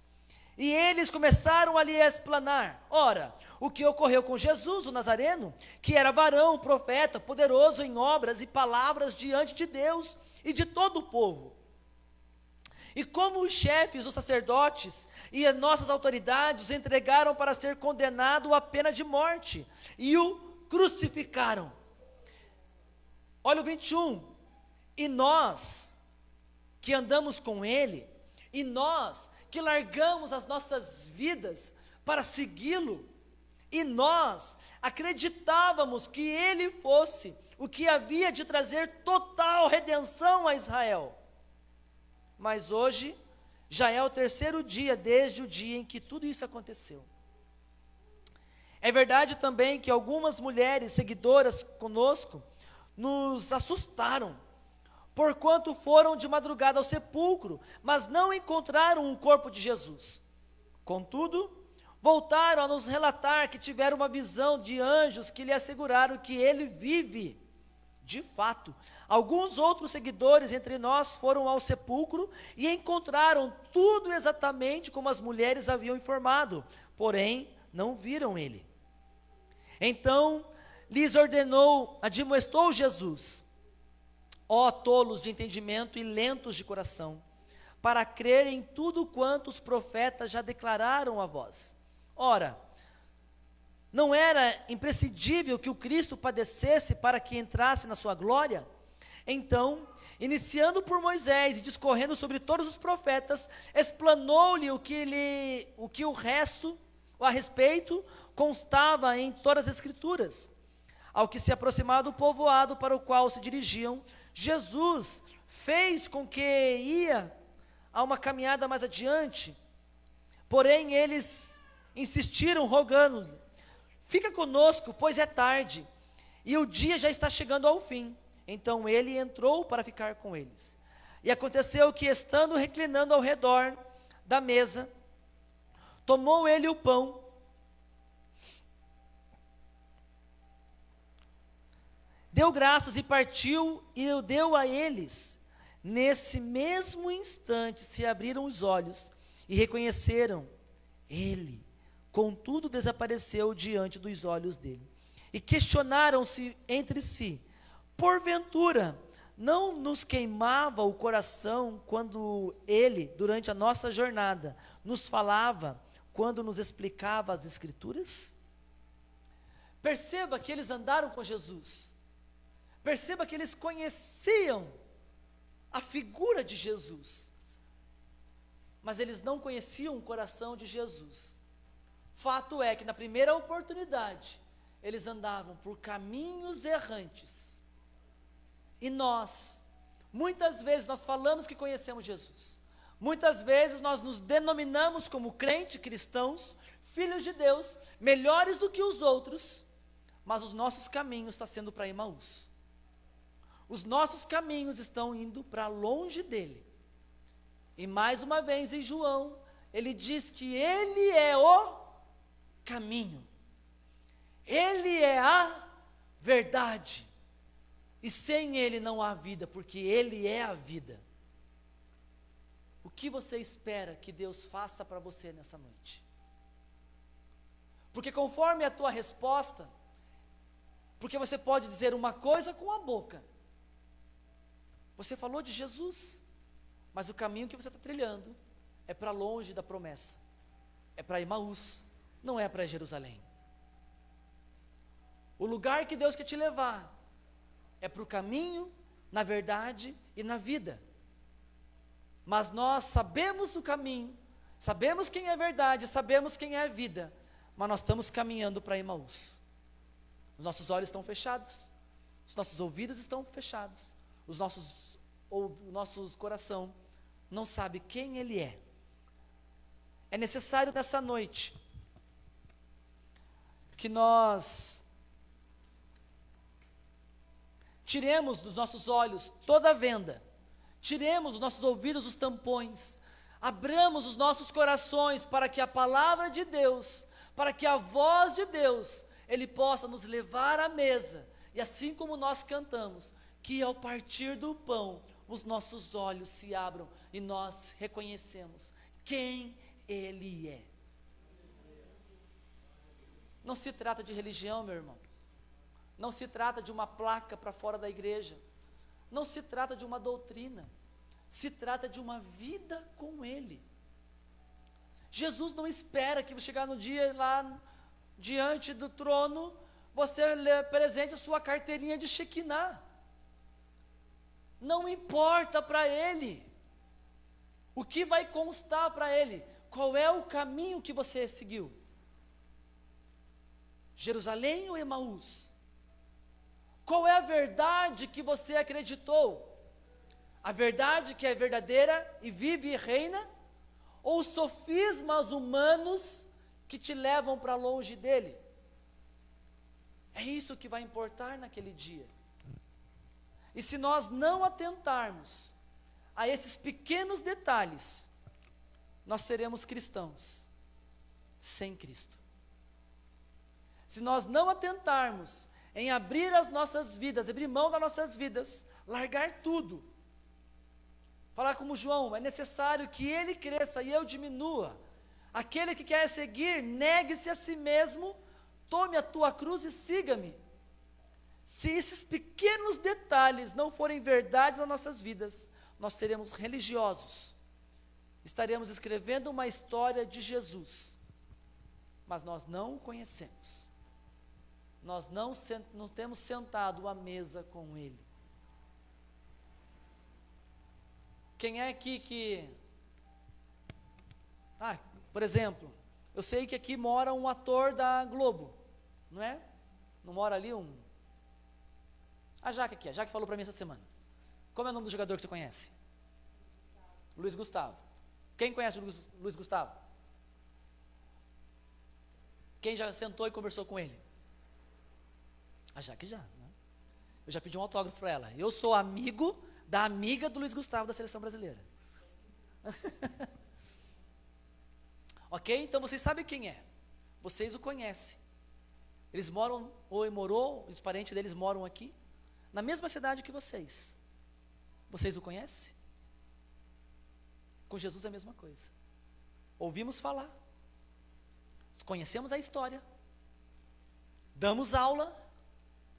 E eles começaram a lhe explanar. Ora, o que ocorreu com Jesus, o Nazareno, que era varão, profeta, poderoso em obras e palavras diante de Deus e de todo o povo. E como os chefes, os sacerdotes e as nossas autoridades o entregaram para ser condenado à pena de morte e o crucificaram. Olha o 21. E nós que andamos com ele, e nós que largamos as nossas vidas para segui-lo, e nós acreditávamos que ele fosse o que havia de trazer total redenção a Israel. Mas hoje já é o 3º dia desde o dia em que tudo isso aconteceu. É verdade também que algumas mulheres seguidoras conosco nos assustaram, porquanto foram de madrugada ao sepulcro, mas não encontraram o corpo de Jesus. Contudo, voltaram a nos relatar que tiveram uma visão de anjos que lhe asseguraram que ele vive. De fato, alguns outros seguidores entre nós foram ao sepulcro e encontraram tudo exatamente como as mulheres haviam informado, porém não viram ele. Então lhes admoestou Jesus: ó tolos de entendimento e lentos de coração, para crer em tudo quanto os profetas já declararam a vós. Ora, não era imprescindível que o Cristo padecesse para que entrasse na sua glória? Então, iniciando por Moisés e discorrendo sobre todos os profetas, explanou-lhe o que a respeito constava em todas as Escrituras. Ao que se aproximava do povoado para o qual se dirigiam, Jesus fez com que ia a uma caminhada mais adiante, porém eles insistiram rogando-lhe: fica conosco, pois é tarde, e o dia já está chegando ao fim. Então ele entrou para ficar com eles. E aconteceu que, estando reclinando ao redor da mesa, tomou ele o pão, deu graças e partiu e o deu a eles. Nesse mesmo instante se abriram os olhos e reconheceram ele. Contudo, desapareceu diante dos olhos dele. E questionaram-se entre si: porventura, não nos queimava o coração quando ele, durante a nossa jornada, nos falava, quando nos explicava as Escrituras? Perceba que eles andaram com Jesus. Perceba que eles conheciam a figura de Jesus, mas eles não conheciam o coração de Jesus. Fato é que na primeira oportunidade, eles andavam por caminhos errantes. E nós, muitas vezes nós falamos que conhecemos Jesus. Muitas vezes nós nos denominamos como crentes, cristãos, filhos de Deus, melhores do que os outros, mas os nossos caminhos estão sendo para Emaús. Os nossos caminhos estão indo para longe dele. E mais uma vez em João, ele diz que ele é o caminho. Ele é a verdade. E sem ele não há vida, porque ele é a vida. O que você espera que Deus faça para você nessa noite? Porque conforme a tua resposta, porque você pode dizer uma coisa com a boca. Você falou de Jesus, mas o caminho que você está trilhando é para longe da promessa. É para Emaús, não é para Jerusalém. O lugar que Deus quer te levar é para o caminho, na verdade e na vida. Mas nós sabemos o caminho, sabemos quem é verdade, sabemos quem é a vida, mas nós estamos caminhando para Emaús. Os nossos olhos estão fechados, os nossos ouvidos estão fechados, o nosso coração não sabe quem Ele é. É necessário nessa noite que nós tiremos dos nossos olhos toda a venda, tiremos dos nossos ouvidos os tampões, abramos os nossos corações para que a palavra de Deus, para que a voz de Deus, Ele possa nos levar à mesa, e assim como nós cantamos, que ao partir do pão, os nossos olhos se abram e nós reconhecemos quem Ele é. Não se trata de religião, meu irmão. Não se trata de uma placa para fora da igreja. Não se trata de uma doutrina. Se trata de uma vida com Ele. Jesus não espera que você chegar no dia lá diante do trono, você lhe apresente a sua carteirinha de Shekinah. Não importa para Ele o que vai constar para Ele, qual é o caminho que você seguiu. Jerusalém ou Emaús? Qual é a verdade que você acreditou? A verdade que é verdadeira e vive e reina? Ou os sofismas humanos que te levam para longe dele? É isso que vai importar naquele dia. E se nós não atentarmos a esses pequenos detalhes, nós seremos cristãos sem Cristo. Se nós não atentarmos em abrir as nossas vidas, abrir mão das nossas vidas, largar tudo, falar como João, é necessário que ele cresça e eu diminua. Aquele que quer seguir, negue-se a si mesmo, tome a tua cruz e siga-me. Se esses pequenos detalhes não forem verdade nas nossas vidas, nós seremos religiosos, estaremos escrevendo uma história de Jesus, mas nós não o conhecemos. Nós não temos sentado à mesa com Ele. Quem é aqui que... por exemplo, eu sei que aqui mora um ator da Globo, não é? Não mora ali um... A Jaque aqui, a Jaque falou para mim essa semana. Como é o nome do jogador que você conhece? Luiz Gustavo. Quem conhece o Luiz Gustavo? Quem já sentou e conversou com ele? A Jaque já, né? Eu já pedi um autógrafo para ela. Eu sou amigo da amiga do Luiz Gustavo da seleção brasileira. Ok? Então vocês sabem quem é. Vocês o conhecem. Eles moram, ou morou, os parentes deles moram aqui, na mesma cidade que vocês. Vocês o conhecem? Com Jesus é a mesma coisa. Ouvimos falar, conhecemos a história, damos aula,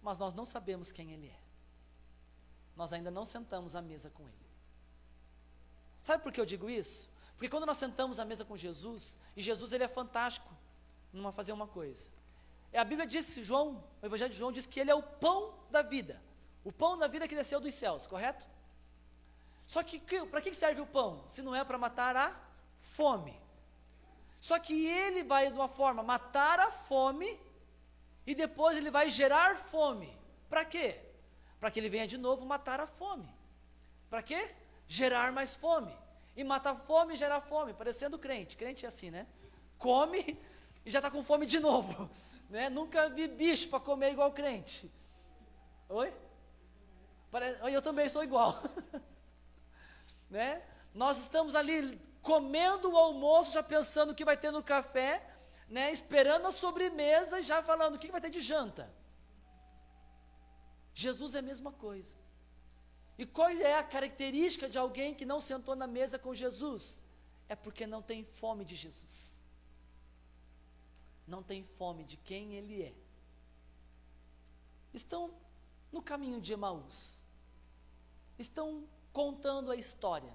mas nós não sabemos quem Ele é. Nós ainda não sentamos à mesa com Ele. Sabe por que eu digo isso? Porque quando nós sentamos à mesa com Jesus, e Jesus Ele é fantástico numa fazer uma coisa. A Bíblia diz, o Evangelho de João diz que Ele é o pão da vida. O pão da vida que desceu dos céus, correto? Só que para que serve o pão? Se não é para matar a fome. Só que Ele vai de uma forma matar a fome, e depois Ele vai gerar fome. Para quê? Para que Ele venha de novo matar a fome. Para quê? Gerar mais fome. E matar fome e gerar fome, parecendo crente. Crente é assim, né? Come e já está com fome de novo. Né? Nunca vi bicho para comer igual crente. Oi? Eu também sou igual. Né? Nós estamos ali comendo o almoço, já pensando o que vai ter no café, né? Esperando a sobremesa e já falando o que vai ter de janta. Jesus é a mesma coisa. E qual é a característica de alguém que não sentou na mesa com Jesus? É porque não tem fome de Jesus. não têm fome de quem Ele é. Estão no caminho de Emaús, estão contando a história,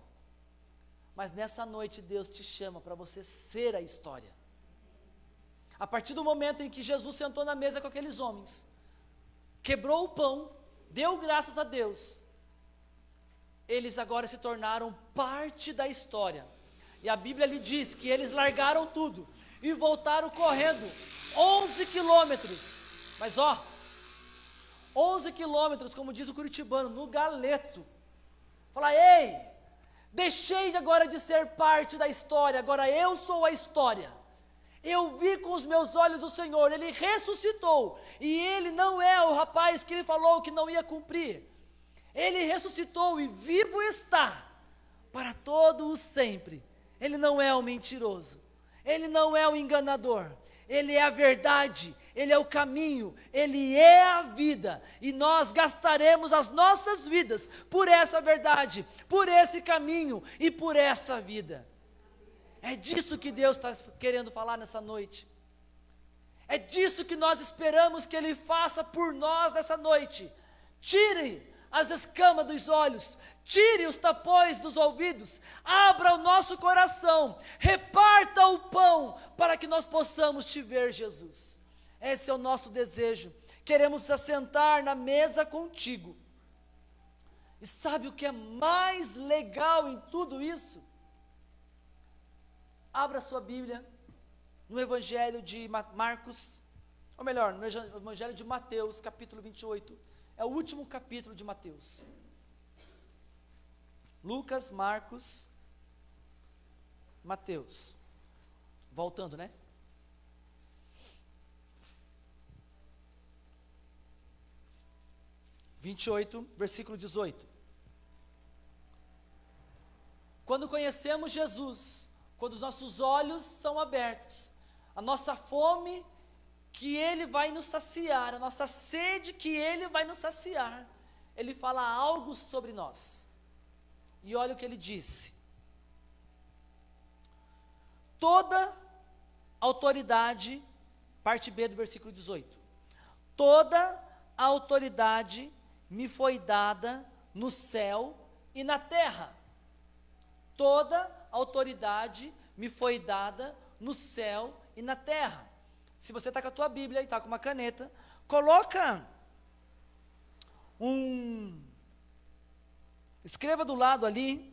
mas nessa noite Deus te chama para você ser a história. A partir do momento em que Jesus sentou na mesa com aqueles homens, quebrou o pão, deu graças a Deus, eles agora se tornaram parte da história. E a Bíblia lhe diz que eles largaram tudo e voltaram correndo 11 quilômetros. Mas 11 quilômetros, como diz o curitibano, no galeto. Fala, ei, deixei agora de ser parte da história, agora eu sou a história. Eu vi com os meus olhos o Senhor, Ele ressuscitou, e Ele não é o rapaz que Ele falou que não ia cumprir. Ele ressuscitou e vivo está, para todo o sempre. Ele não é o mentiroso, Ele não é o enganador, Ele é a verdade, Ele é o caminho, Ele é a vida, e nós gastaremos as nossas vidas por essa verdade, por esse caminho e por essa vida. É disso que Deus está querendo falar nessa noite. É disso que nós esperamos que Ele faça por nós nessa noite. Tire as escamas dos olhos, tire os tapões dos ouvidos, abra o nosso coração, reparta o pão para que nós possamos te ver, Jesus. Esse é o nosso desejo. Queremos assentar na mesa contigo. E sabe o que é mais legal em tudo isso? Abra sua Bíblia no Evangelho de Marcos, ou melhor, no Evangelho de Mateus, capítulo 28. É o último capítulo de Mateus. Lucas, Marcos, Mateus. Voltando, né? Versículo 18. Quando conhecemos Jesus, quando os nossos olhos são abertos, a nossa fome que Ele vai nos saciar, a nossa sede que Ele vai nos saciar, Ele fala algo sobre nós. E olha o que Ele disse: toda autoridade, parte B do versículo 18, toda a autoridade me foi dada no céu e na terra. Toda autoridade me foi dada no céu e na terra. Se você está com a tua Bíblia e está com uma caneta, coloca escreva do lado ali,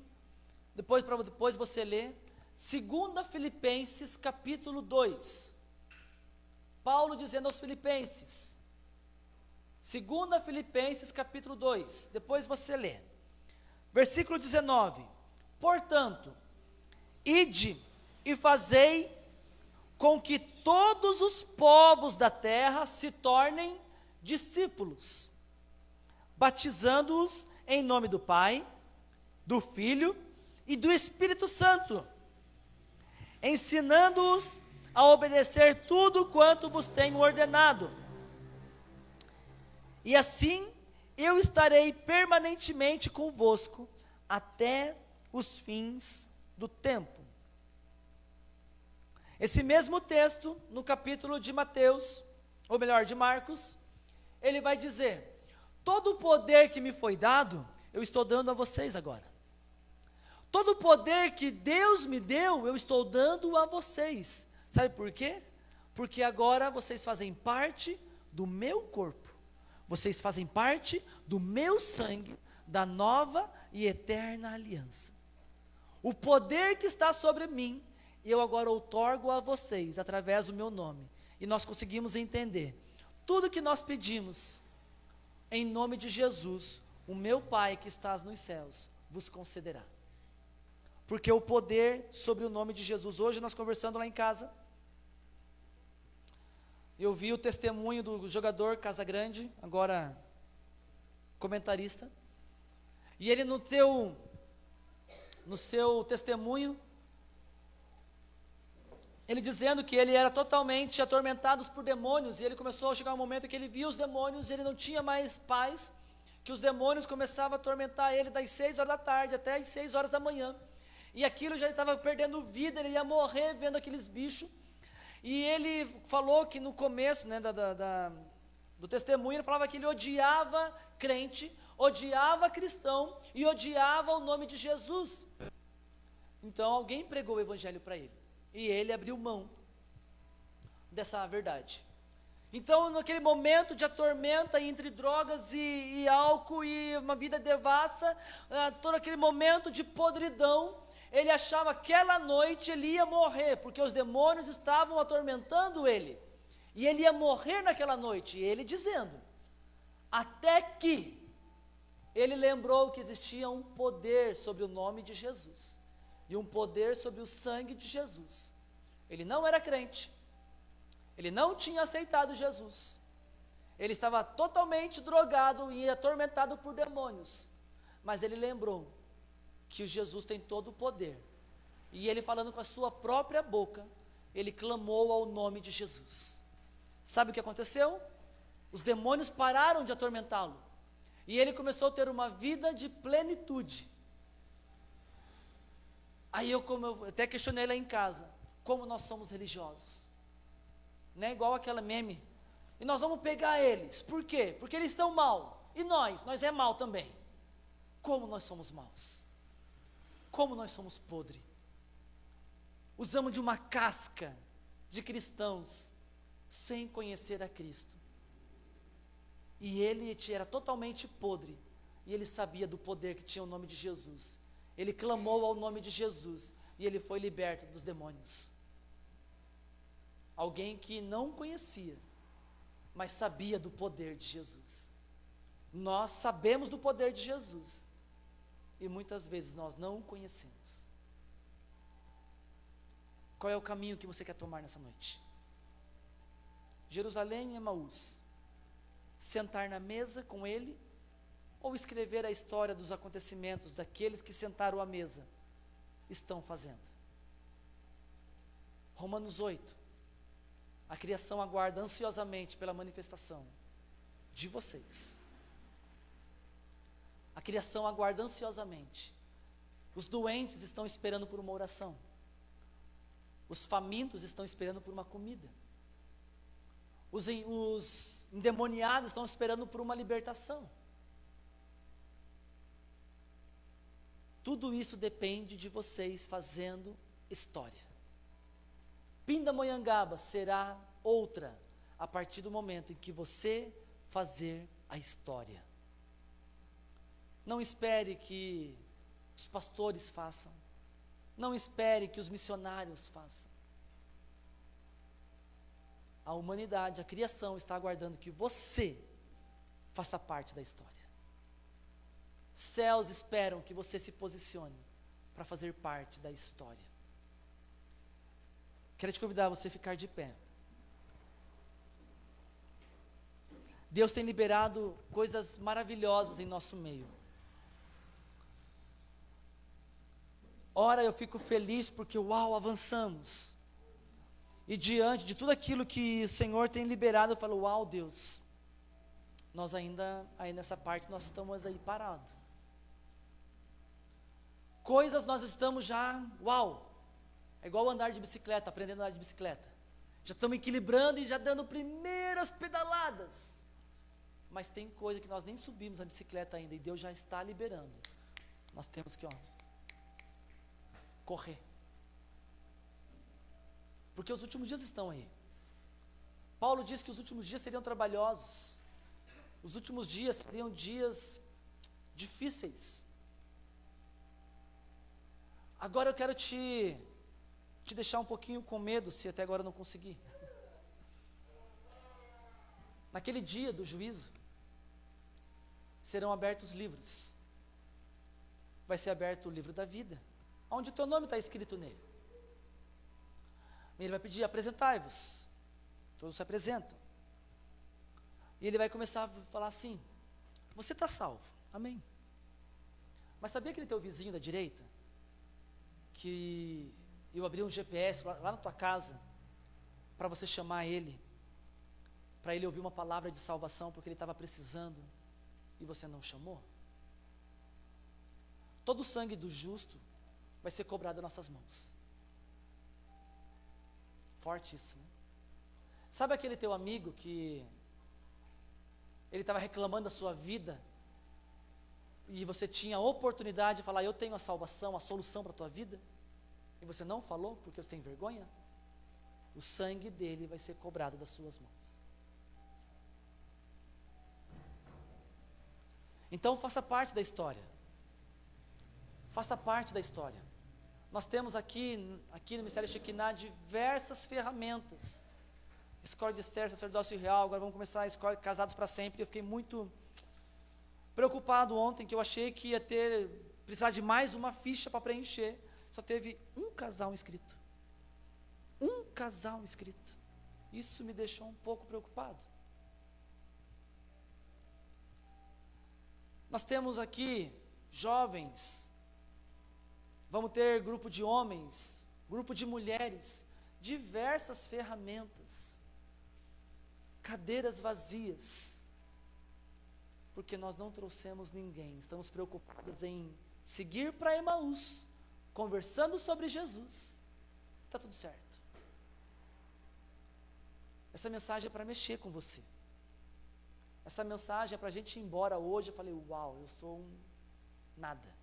depois você lê, 2 Filipenses capítulo 2, Paulo dizendo aos Filipenses, 2 Filipenses capítulo 2, depois você lê, versículo 19, portanto, ide e fazei com que todos os povos da terra se tornem discípulos, batizando-os em nome do Pai, do Filho e do Espírito Santo, ensinando-os a obedecer tudo quanto vos tenho ordenado. E assim eu estarei permanentemente convosco até os fins do tempo. Esse mesmo texto, no capítulo de Mateus, ou melhor, de Marcos, ele vai dizer: todo o poder que me foi dado, eu estou dando a vocês agora. Todo o poder que Deus me deu, eu estou dando a vocês. Sabe por quê? Porque agora vocês fazem parte do meu corpo. Vocês fazem parte do meu sangue, da nova e eterna aliança. O poder que está sobre mim, eu agora outorgo a vocês, através do meu nome. E nós conseguimos entender. Tudo que nós pedimos, em nome de Jesus, o meu Pai que estás nos céus, vos concederá. Porque o poder sobre o nome de Jesus, hoje nós conversando lá em casa, eu vi o testemunho do jogador Casagrande, agora comentarista, e ele no seu testemunho, ele dizendo que ele era totalmente atormentado por demônios, e ele começou a chegar um momento em que ele via os demônios, e ele não tinha mais paz, que os demônios começavam a atormentar ele das 6 horas da tarde até as 6 horas da manhã, e aquilo já estava perdendo vida, ele ia morrer vendo aqueles bichos, E ele falou que no começo, né, do testemunho, ele falava que ele odiava crente, odiava cristão e odiava o nome de Jesus. Então alguém pregou o evangelho para ele, e ele abriu mão dessa verdade. Então, naquele momento de atormenta entre drogas e álcool e uma vida devassa, todo aquele momento de podridão, ele achava que aquela noite ele ia morrer, porque os demônios estavam atormentando ele, e ele ia morrer naquela noite, e ele dizendo, até que ele lembrou que existia um poder sobre o nome de Jesus, e um poder sobre o sangue de Jesus. Ele não era crente, ele não tinha aceitado Jesus, ele estava totalmente drogado e atormentado por demônios, mas ele lembrou que Jesus tem todo o poder, e ele falando com a sua própria boca, ele clamou ao nome de Jesus. Sabe o que aconteceu? Os demônios pararam de atormentá-lo, e ele começou a ter uma vida de plenitude. Aí eu até questionei lá em casa, como nós somos religiosos, né? Igual aquela meme, e nós vamos pegar eles, por quê? Porque eles são mal, e nós é mal também. Como nós somos maus, como nós somos podres, usamos de uma casca de cristãos, sem conhecer a Cristo, e ele era totalmente podre, e ele sabia do poder que tinha o nome de Jesus, ele clamou ao nome de Jesus, e ele foi liberto dos demônios. Alguém que não conhecia, mas sabia do poder de Jesus. Nós sabemos do poder de Jesus, e muitas vezes nós não o conhecemos. Qual é o caminho que você quer tomar nessa noite? Jerusalém e Emaús, sentar na mesa com ele, ou escrever a história dos acontecimentos daqueles que sentaram à mesa, estão fazendo? Romanos 8, a criação aguarda ansiosamente pela manifestação de vocês. A criação aguarda ansiosamente. Os doentes estão esperando por uma oração. Os famintos estão esperando por uma comida. Os endemoniados estão esperando por uma libertação. Tudo isso depende de vocês fazendo história. Pindamonhangaba será outra a partir do momento em que você fazer a história. Não espere que os pastores façam, não espere que os missionários façam. A humanidade, a criação está aguardando que você faça parte da história. Céus esperam que você se posicione para fazer parte da história. Quero te convidar a você ficar de pé. Deus tem liberado coisas maravilhosas em nosso meio. Ora, eu fico feliz porque, uau, avançamos. E diante de tudo aquilo que o Senhor tem liberado, eu falo, uau, Deus, nós ainda, aí nessa parte, nós estamos aí parados. Coisas nós estamos já, uau, é igual andar de bicicleta, aprendendo a andar de bicicleta. Já estamos equilibrando e já dando primeiras pedaladas. Mas tem coisa que nós nem subimos a bicicleta ainda, e Deus já está liberando. Nós temos que, correr. Porque os últimos dias estão aí. Paulo diz que os últimos dias seriam trabalhosos. Os últimos dias seriam dias difíceis. Agora eu quero te deixar um pouquinho com medo, se até agora eu não consegui. Naquele dia do juízo, serão abertos livros. Vai ser aberto o livro da vida, onde o teu nome está escrito nele. Ele vai pedir, apresentai-vos. Todos se apresentam. E ele vai começar a falar assim, você está salvo, amém. Mas sabia aquele teu vizinho da direita, que eu abri um GPS lá na tua casa, para você chamar ele, para ele ouvir uma palavra de salvação, porque ele estava precisando, e você não chamou? Todo o sangue do justo vai ser cobrado nas nossas mãos. Forte isso, né? Sabe aquele teu amigo que ele estava reclamando da sua vida e você tinha a oportunidade de falar, eu tenho a salvação, a solução para a tua vida, e você não falou porque você tem vergonha? O sangue dele vai ser cobrado das suas mãos. Então faça parte da história. Faça parte da história. Nós temos aqui no Ministério Shekinah diversas ferramentas. Escola de Esther, sacerdócio real, agora vamos começar a escola Casados para Sempre. Eu fiquei muito preocupado ontem, que eu achei que ia precisar de mais uma ficha para preencher. Só teve um casal inscrito. Um casal inscrito. Isso me deixou um pouco preocupado. Nós temos aqui jovens, vamos ter grupo de homens, grupo de mulheres, diversas ferramentas, cadeiras vazias, porque nós não trouxemos ninguém, estamos preocupados em seguir para Emaús, conversando sobre Jesus, está tudo certo. Essa mensagem é para mexer com você. Essa mensagem é para a gente ir embora hoje. Eu falei, uau, eu sou um nada.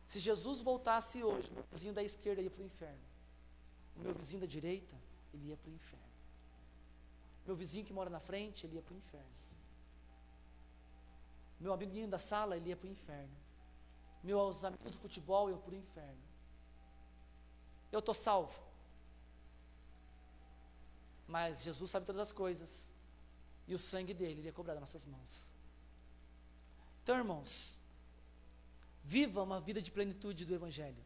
Se Jesus voltasse hoje, meu vizinho da esquerda ia para o inferno. O meu vizinho da direita, ele ia para o inferno. Meu vizinho que mora na frente, ele ia para o inferno. Meu amiguinho da sala, ele ia para o inferno. Meus amigos do futebol iam para o inferno. Eu estou salvo. Mas Jesus sabe todas as coisas. E o sangue dele ia cobrar das nossas mãos. Então, irmãos, viva uma vida de plenitude do Evangelho.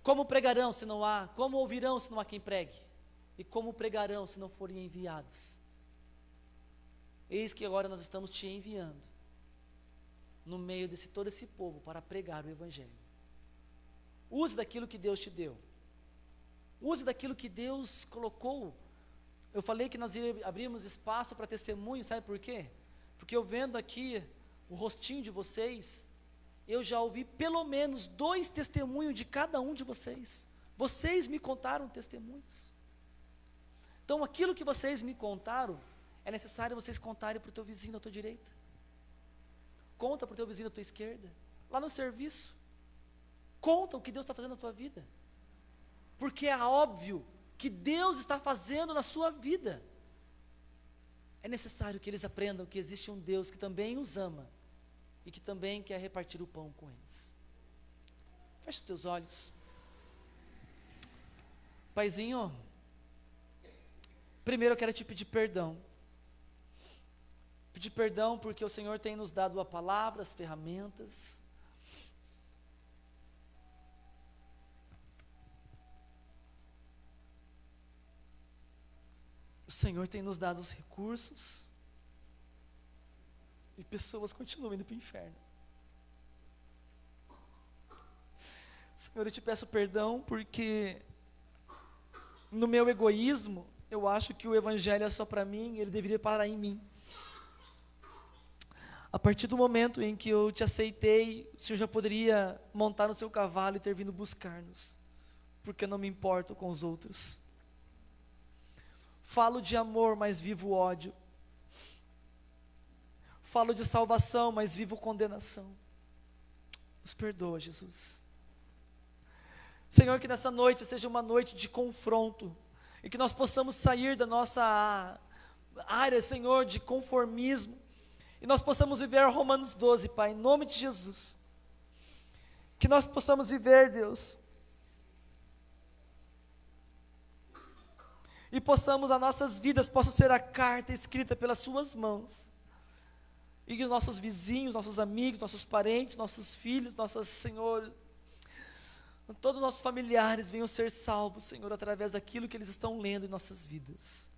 Como pregarão se não há? Como ouvirão se não há quem pregue? E como pregarão se não forem enviados? Eis que agora nós estamos te enviando no meio de todo esse povo para pregar o Evangelho. Use daquilo que Deus te deu. Use daquilo que Deus colocou. Eu falei que nós abrimos espaço para testemunho, sabe por quê? Porque eu vendo aqui o rostinho de vocês, eu já ouvi pelo menos 2 testemunhos de cada um de vocês. Vocês me contaram testemunhos. Então aquilo que vocês me contaram, é necessário vocês contarem para o teu vizinho da tua direita. Conta para o teu vizinho da tua esquerda. Lá no serviço. Conta o que Deus está fazendo na tua vida. Porque é óbvio que Deus está fazendo na sua vida. É necessário que eles aprendam que existe um Deus que também os ama e que também quer repartir o pão com eles. Feche os teus olhos. Paizinho, primeiro eu quero te pedir perdão. Pedir perdão porque o Senhor tem nos dado a palavra, as ferramentas. O Senhor tem nos dado os recursos e pessoas continuam indo para o inferno. Senhor, eu te peço perdão porque no meu egoísmo eu acho que o Evangelho é só para mim, ele deveria parar em mim. A partir do momento em que eu te aceitei, o Senhor já poderia montar no seu cavalo e ter vindo buscar-nos, porque eu não me importo com os outros. Falo de amor, mas vivo ódio. Falo de salvação, mas vivo condenação. Nos perdoa, Jesus. Senhor, que nessa noite seja uma noite de confronto, e que nós possamos sair da nossa área, Senhor, de conformismo, e nós possamos viver Romanos 12, Pai, em nome de Jesus. Que nós possamos viver, Deus, e possamos, as nossas vidas possam ser a carta escrita pelas suas mãos, e que os nossos vizinhos, nossos amigos, nossos parentes, nossos filhos, Senhor, todos os nossos familiares venham ser salvos, Senhor, através daquilo que eles estão lendo em nossas vidas.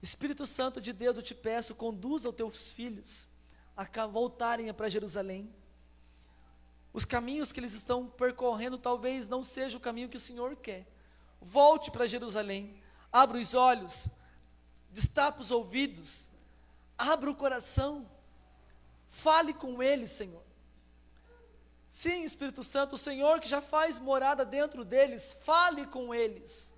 Espírito Santo de Deus, eu te peço, conduza os teus filhos a voltarem para Jerusalém. Os caminhos que eles estão percorrendo talvez não seja o caminho que o Senhor quer. Volte para Jerusalém, abra os olhos, destapa os ouvidos, abra o coração, fale com eles, Senhor. Sim, Espírito Santo, o Senhor que já faz morada dentro deles, fale com eles,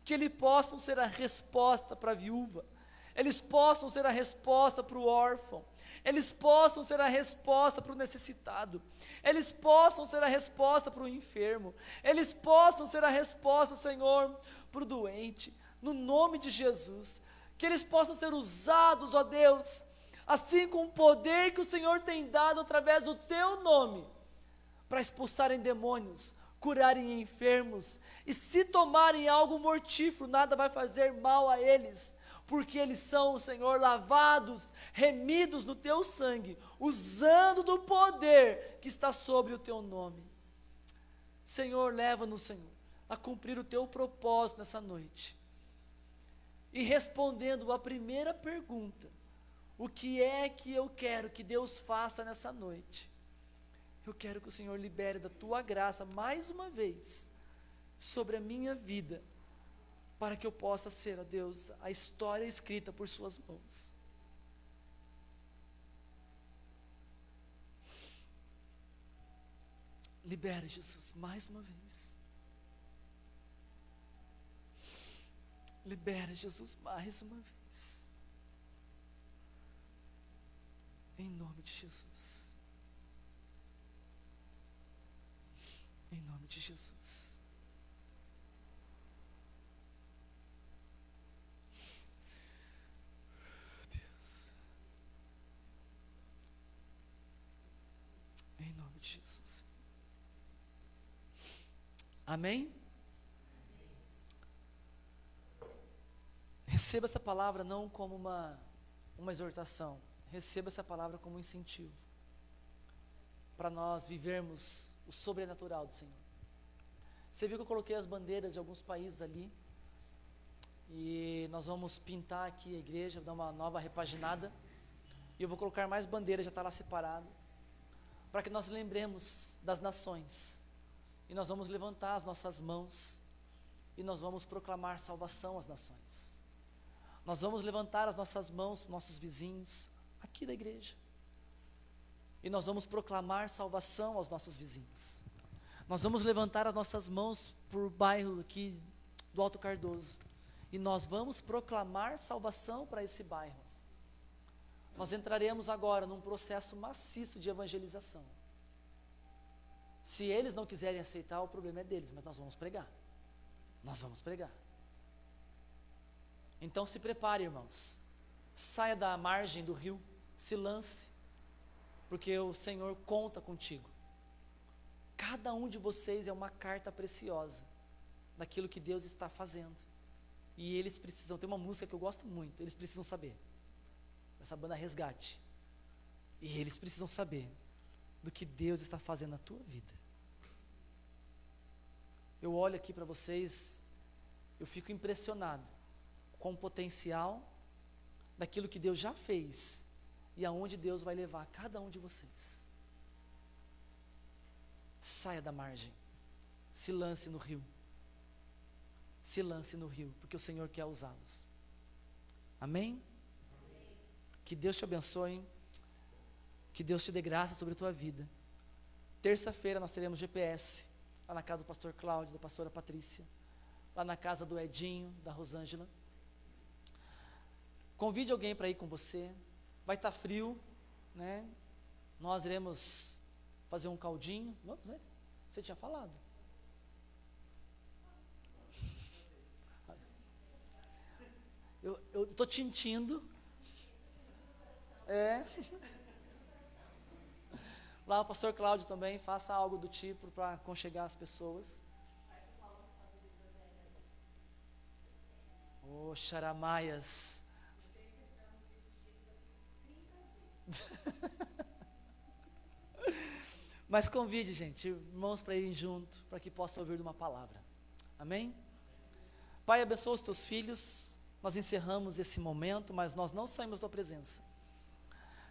que eles possam ser a resposta para a viúva, eles possam ser a resposta para o órfão, eles possam ser a resposta para o necessitado, eles possam ser a resposta para o enfermo, eles possam ser a resposta, Senhor, para o doente, no nome de Jesus, que eles possam ser usados, ó Deus, assim com o poder que o Senhor tem dado através do teu nome, para expulsarem demônios, curarem enfermos, e se tomarem algo mortífero, nada vai fazer mal a eles, porque eles são, Senhor, lavados, remidos no teu sangue, usando do poder que está sobre o teu nome. Senhor, leva-nos, Senhor, a cumprir o teu propósito nessa noite, e respondendo a primeira pergunta, o que é que eu quero que Deus faça nessa noite? Eu quero que o Senhor libere da tua graça, mais uma vez, sobre a minha vida, para que eu possa ser, ó Deus, a história escrita por suas mãos. Libera, Jesus, mais uma vez. Libera, Jesus, mais uma vez. Em nome de Jesus. Em nome de Jesus. Deus. Em nome de Jesus. Amém? Receba essa palavra não como uma exortação. Receba essa palavra como um incentivo para nós vivermos o sobrenatural do Senhor. Você viu que eu coloquei as bandeiras de alguns países ali, e nós vamos pintar aqui a igreja, dar uma nova repaginada, e eu vou colocar mais bandeiras, já está lá separado, para que nós lembremos das nações, e nós vamos levantar as nossas mãos, e nós vamos proclamar salvação às nações. Nós vamos levantar as nossas mãos para os nossos vizinhos, aqui da igreja, e nós vamos proclamar salvação aos nossos vizinhos. Nós vamos levantar as nossas mãos para o bairro aqui do Alto Cardoso, e nós vamos proclamar salvação para esse bairro. Nós entraremos agora num processo maciço de evangelização. Se eles não quiserem aceitar, o problema é deles, mas nós vamos pregar. Nós vamos pregar. Então se prepare, irmãos. Saia da margem do rio, se lance, porque o Senhor conta contigo. Cada um de vocês é uma carta preciosa daquilo que Deus está fazendo. E eles precisam, tem uma música que eu gosto muito, eles precisam saber. Essa banda Resgate. E eles precisam saber do que Deus está fazendo na tua vida. Eu olho aqui para vocês, eu fico impressionado com o potencial daquilo que Deus já fez e aonde Deus vai levar cada um de vocês. Saia da margem, se lance no rio. Se lance no rio, porque o Senhor quer usá-los. Amém? Que Deus te abençoe, que Deus te dê graça sobre a tua vida. Terça-feira nós teremos GPS, lá na casa do pastor Cláudio, da pastora Patrícia, lá na casa do Edinho, da Rosângela. Convide alguém para ir com você. Vai estar frio, né? Nós iremos fazer um caldinho. Vamos, né? Você tinha falado. Eu estou tintindo. Lá o pastor Cláudio também, faça algo do tipo para aconchegar as pessoas. Oh, charamaias. Mas convide, gente, irmãos, para irem junto, para que possam ouvir uma palavra. Amém? Pai, abençoa os teus filhos. Nós encerramos esse momento, mas nós não saímos da tua presença.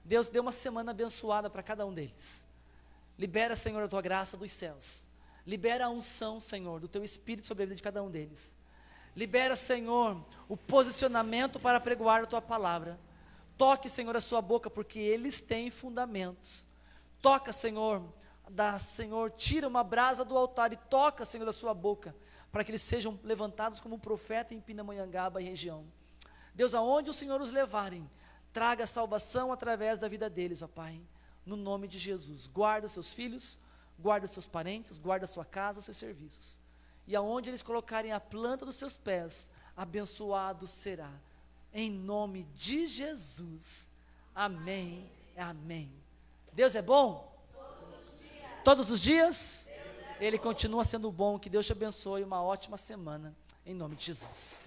Deus, dê uma semana abençoada para cada um deles. Libera, Senhor, a tua graça dos céus. Libera a unção, Senhor, do teu Espírito sobre a vida de cada um deles. Libera, Senhor, o posicionamento para pregoar a tua palavra. Toque, Senhor, a sua boca, porque eles têm fundamentos. Toca, Senhor, Senhor, tira uma brasa do altar e toca, Senhor, da sua boca, para que eles sejam levantados como um profeta em Pindamonhangaba e região. Deus, aonde o Senhor os levarem, traga salvação através da vida deles, ó Pai, no nome de Jesus. Guarda os seus filhos, guarda os seus parentes, guarda a sua casa, os seus serviços. E aonde eles colocarem a planta dos seus pés, abençoado será. Em nome de Jesus. Amém. Amém. Deus é bom? Todos os dias? Ele continua sendo bom. Que Deus te abençoe. Uma ótima semana. Em nome de Jesus.